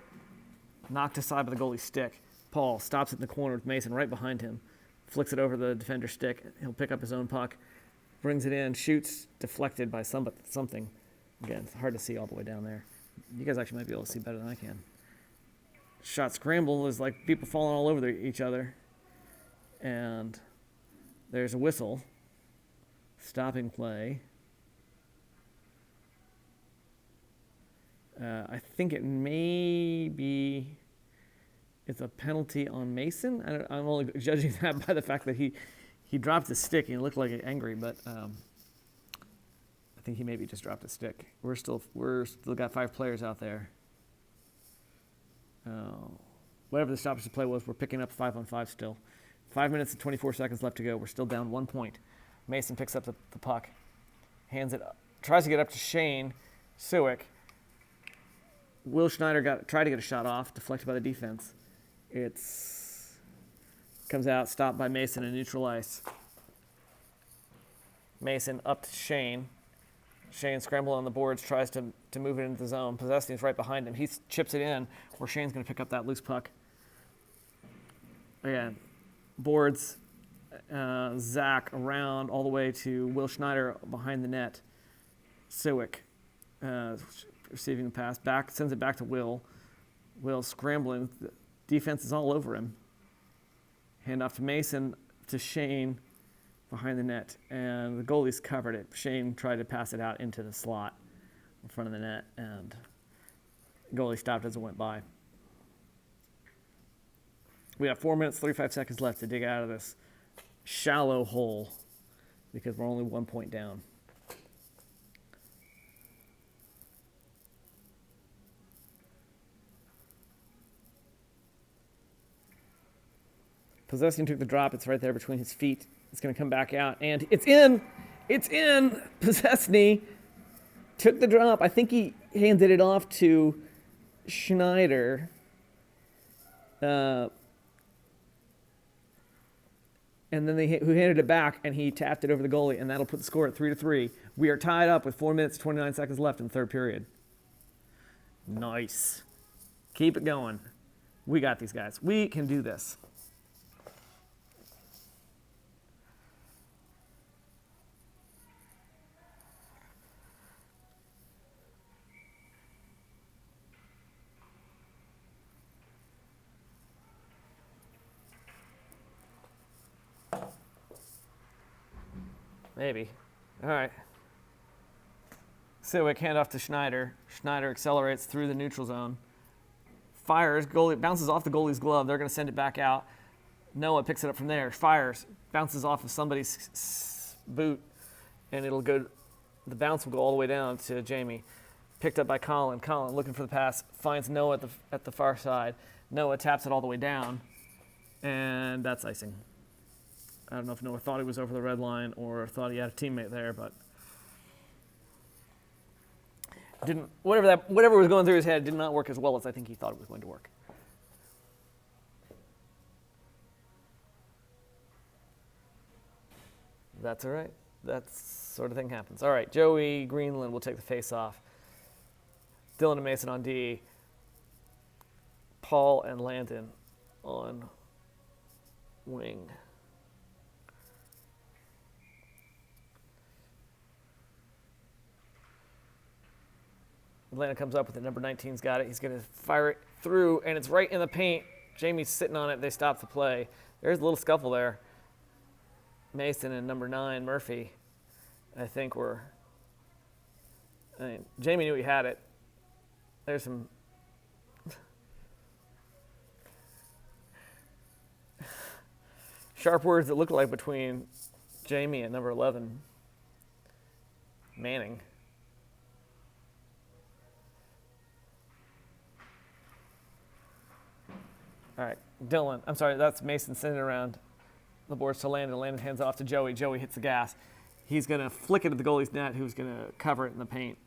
knocked aside by the goalie's stick. Paul stops it in the corner with Mason right behind him, flicks it over the defender's stick. He'll pick up his own puck, brings it in, shoots, deflected by something. Again, it's hard to see all the way down there. You guys actually might be able to see better than I can. Shot scramble is like people falling all over each other. And there's a whistle. Stopping play. I think it may be, it's a penalty on Mason. I'm only judging that by the fact that he dropped his stick and he looked like angry, but I think he maybe just dropped his stick. We're still got 5 players out there. Whatever the stoppage of play was, we're picking up 5-on-5 still. 5 minutes and 24 seconds left to go. We're still down 1 point. Mason picks up the puck, hands it up, tries to get up to Shane Suick. Will Schneider tried to get a shot off, deflected by the defense. Comes out, stopped by Mason in neutral ice. Mason up to Shane. Shane scrambled on the boards, tries to move it into the zone. Possession's right behind him. He chips it in, where Shane's going to pick up that loose puck. Again, boards, Zach around all the way to Will Schneider behind the net. Suick receiving the pass, sends it back to Will. Will scrambling. The defense is all over him. Hand off to Mason, to Shane behind the net. And the goalie's covered it. Shane tried to pass it out into the slot in front of the net, and the goalie stopped as it went by. We have 4 minutes, 35 seconds left to dig out of this shallow hole because we're only 1 point down. Possession took the drop. It's right there between his feet. It's going to come back out, and it's in. It's in. Possesny took the drop. I think he handed it off to Schneider. and then who handed it back, and he tapped it over the goalie, and that'll put the score at 3-3. We are tied up with 4 minutes, 29 seconds left in the third period. Nice. Keep it going. We got these guys. We can do this. Maybe. All right. Siwick, handoff to Schneider. Schneider accelerates through the neutral zone. Fires, goalie bounces off the goalie's glove. They're going to send it back out. Noah picks it up from there. Fires, bounces off of somebody's boot, and it'll go. The bounce will go all the way down to Jamie. Picked up by Colin. Colin looking for the pass, finds Noah at the far side. Noah taps it all the way down, and that's icing. I don't know if Noah thought he was over the red line or thought he had a teammate there, but didn't. Whatever was going through his head did not work as well as I think he thought it was going to work. That's all right. That sort of thing happens. All right, Joey Greenland will take the face-off. Dylan and Mason on D. Paul and Landon on wing. Atlanta comes up with it. Number 19's got it. He's going to fire it through, and it's right in the paint. Jamie's sitting on it. They stop the play. There's a little scuffle there. Mason and number 9, Murphy, I think Jamie knew he had it. There's some sharp words that look like between Jamie and number 11, Manning. All right, Dylan. I'm sorry, that's Mason sending it around the boards to Landon. Landon hands off to Joey. Joey hits the gas. He's going to flick it at the goalie's net, who's going to cover it in the paint.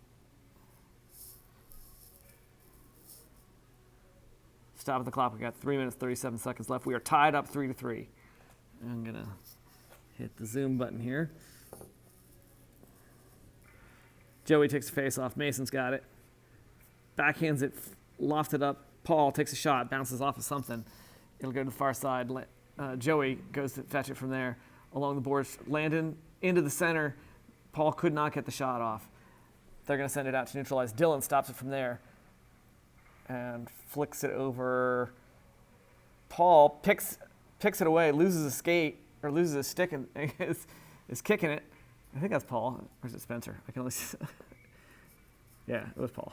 Stop at the clock. We got 3 minutes, 37 seconds left. We are tied up 3-3. I'm going to hit the zoom button here. Joey takes the face off. Mason's got it. Backhands it, lofts it up. Paul takes a shot, bounces off of something. It'll go to the far side. Joey goes to fetch it from there along the boards. Landon into the center. Paul could not get the shot off. They're going to send it out to neutralize. Dylan stops it from there and flicks it over. Paul picks it away, loses a skate, or loses a stick, and is kicking it. I think that's Paul. Or is it Spencer? I can only see. Yeah, it was Paul.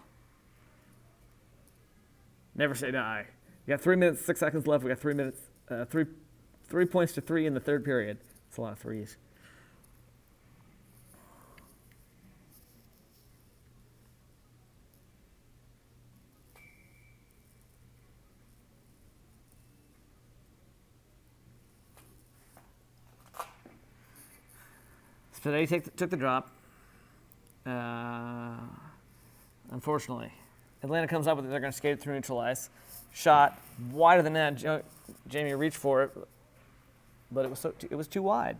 Never say die. We got 3 minutes, 6 seconds left. We got 3 minutes, 3 points to 3 in the third period. It's a lot of threes. Spinetti took the drop. Unfortunately. Atlanta comes up with it. They're going to skate it through neutral ice. Shot wide of the net. Jamie reached for it, but it was too wide.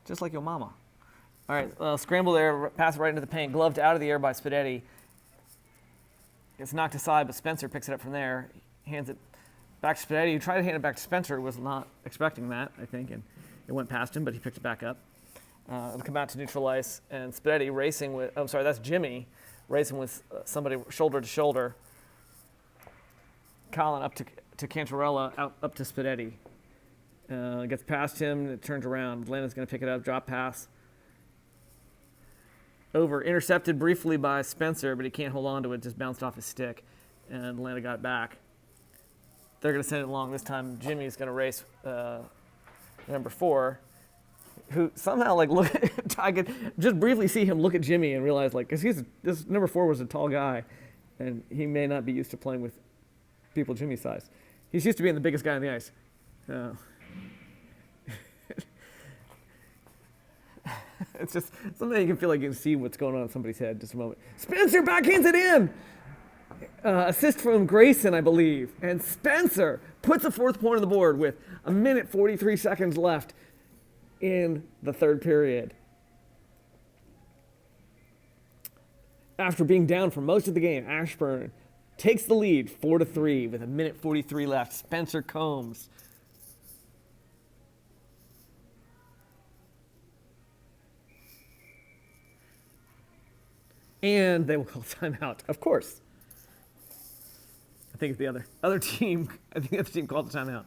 Just like your mama. All right, scramble there, pass right into the paint. Gloved out of the air by Spinetti. It's knocked aside, but Spencer picks it up from there. Hands it back to Spinetti. Who tried to hand it back to Spencer. Was not expecting that, I think, and it went past him, but he picked it back up. It'll come out to neutral ice, and Spinetti racing with. I'm sorry, that's Jimmy. Racing with somebody shoulder to shoulder. Colin up to Cantarella, up to Spinetti. Gets past him, it turns around. Landon's going to pick it up, drop pass. Over, intercepted briefly by Spencer, but he can't hold on to it, just bounced off his stick, and Landon got it back. They're going to send it along. This time Jimmy's going to race number 4. Who somehow I could just briefly see him look at Jimmy and realize because this number 4 was a tall guy, and he may not be used to playing with people Jimmy's size. He's used to being the biggest guy on the ice. It's just something you can feel like you can see what's going on in somebody's head. Just a moment. Spencer backhands it in. assist from Grayson, I believe. And Spencer puts a 4th point on the board with 1:43 seconds left in the 3rd period. After being down for most of the game, Ashburn takes the lead 4-3 with 1:43 left. Spencer Combs. And they will call timeout, of course. I think it's the other team. I think the other team called the timeout.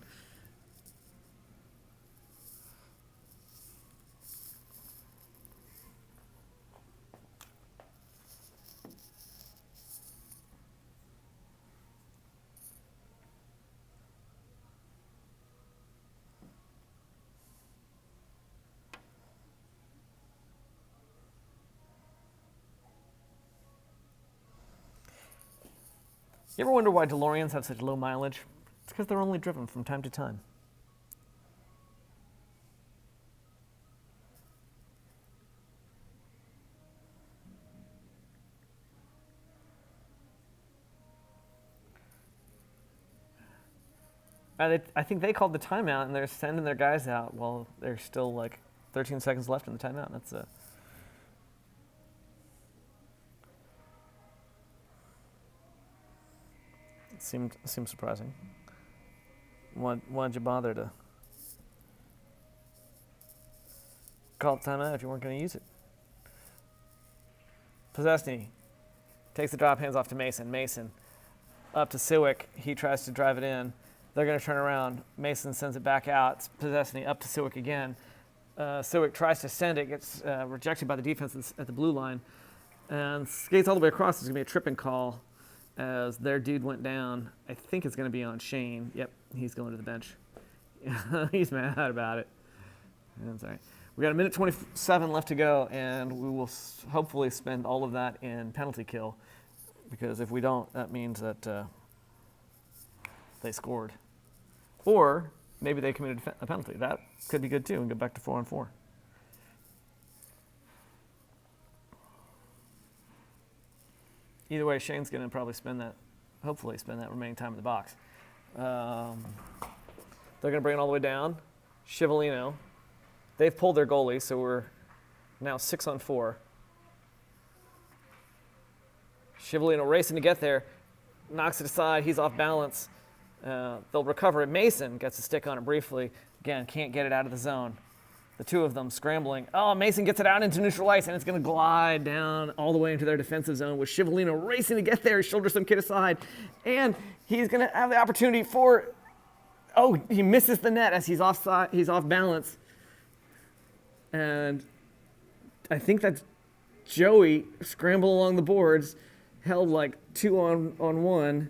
You ever wonder why DeLoreans have such low mileage? It's because they're only driven from time to time. I think they called the timeout, and they're sending their guys out while there's still like 13 seconds left in the timeout. That's a Seemed surprising. Why'd you bother to call timeout if you weren't going to use it? Possesny takes the drop hands off to Mason. Mason up to Siwick. He tries to drive it in. They're going to turn around. Mason sends it back out. Possesny up to Siwick again. Siwick tries to send it, gets rejected by the defense at the blue line, and skates all the way across. There's going to be a tripping call as their dude went down. I think it's going to be on Shane. Yep, he's going to the bench. He's mad about it. I'm sorry. We got 1:27 left to go, and we will hopefully spend all of that in penalty kill, because if we don't, that means that they scored. Or maybe they committed a penalty. That could be good too, and go back to 4-on-4. Either way, Shane's going to probably hopefully spend that remaining time in the box. They're going to bring it all the way down. Scivolino. They've pulled their goalie, so we're now 6-on-4. Scivolino racing to get there. Knocks it aside. He's off balance. They'll recover it. Mason gets a stick on it briefly. Again, can't get it out of the zone. The two of them scrambling. Oh, Mason gets it out into neutral ice, and it's going to glide down all the way into their defensive zone with Scivolino racing to get there. He shoulders some kid aside, and he's going to have the opportunity for. Oh, he misses the net as he's off balance, and I think that's Joey scramble along the boards, held like 2-on-1,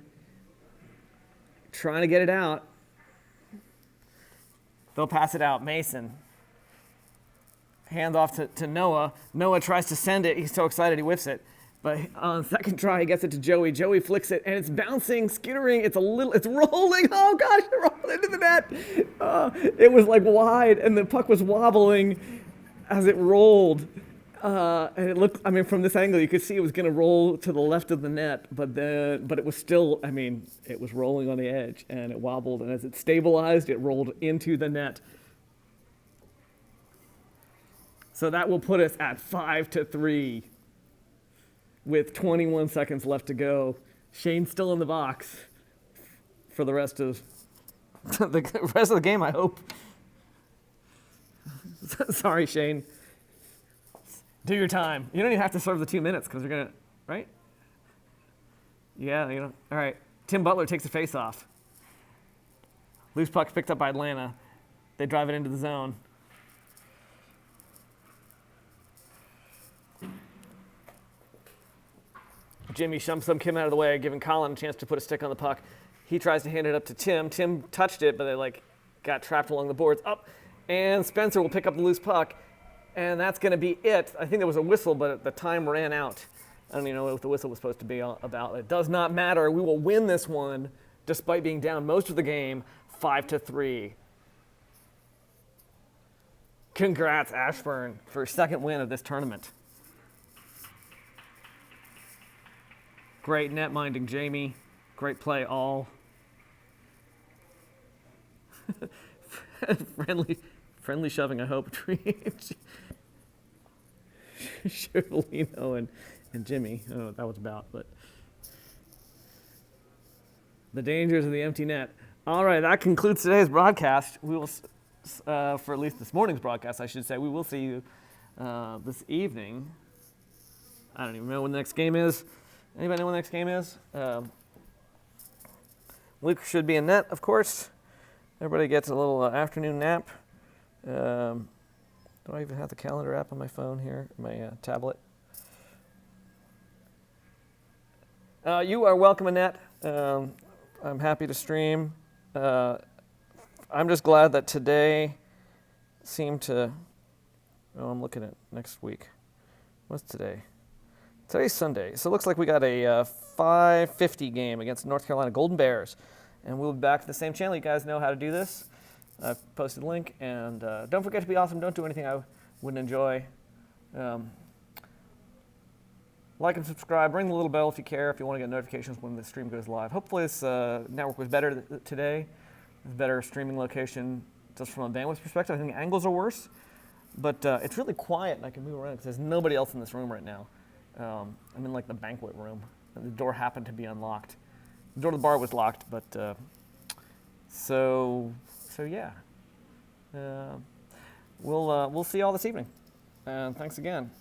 trying to get it out. They'll pass it out. Mason. Hand off to Noah. Noah tries to send it. He's so excited he whiffs it. But on second try, he gets it to Joey. Joey flicks it, and it's bouncing, skittering. It's rolling. Oh, gosh, it rolled into the net. It was like wide, and the puck was wobbling as it rolled. And it looked, from this angle, you could see it was going to roll to the left of the net, but it was still, it was rolling on the edge, and it wobbled. And as it stabilized, it rolled into the net. So that will put us at 5-3 with 21 seconds left to go. Shane's still in the box for the rest of the game, I hope. Sorry, Shane. Do your time. You don't even have to serve the 2 minutes because they're going to, right? Yeah, All right. Tim Butler takes the face-off. Loose puck picked up by Atlanta. They drive it into the zone. Jimmy shumps some Kim out of the way, giving Colin a chance to put a stick on the puck. He tries to hand it up to Tim. Tim touched it, but they got trapped along the boards. Up, and Spencer will pick up the loose puck, and that's going to be it. I think there was a whistle, but the time ran out. I don't even know what the whistle was supposed to be about. It does not matter. We will win this one, despite being down most of the game, 5-3. Congrats, Ashburn, for a second win of this tournament. Great net minding, Jamie. Great play, all. friendly shoving, I hope. Sherlino and Jimmy. I don't know what that was about, but the dangers of the empty net. All right, that concludes today's broadcast. We will, for at least this morning's broadcast, I should say, we will see you this evening. I don't even know when the next game is. Anybody know when the next game is? Luke should be in net, of course. Everybody gets a little afternoon nap. Do I even have the calendar app on my phone here, my tablet? You are welcome, Annette. I'm happy to stream. I'm just glad that today seemed to... Oh, I'm looking at next week. What's today? Today's Sunday. So it looks like we got a 5:50 game against North Carolina Golden Bears. And we'll be back to the same channel. You guys know how to do this. I've posted a link. And don't forget to be awesome. Don't do anything I wouldn't enjoy. Like and subscribe. Ring the little bell if you care, if you want to get notifications when the stream goes live. Hopefully this network was better today. It's a better streaming location just from a bandwidth perspective. I think angles are worse. But it's really quiet and I can move around because there's nobody else in this room right now. I'm in like the banquet room. And the door happened to be unlocked. The door to the bar was locked, but so yeah. We'll see y'all this evening. And thanks again.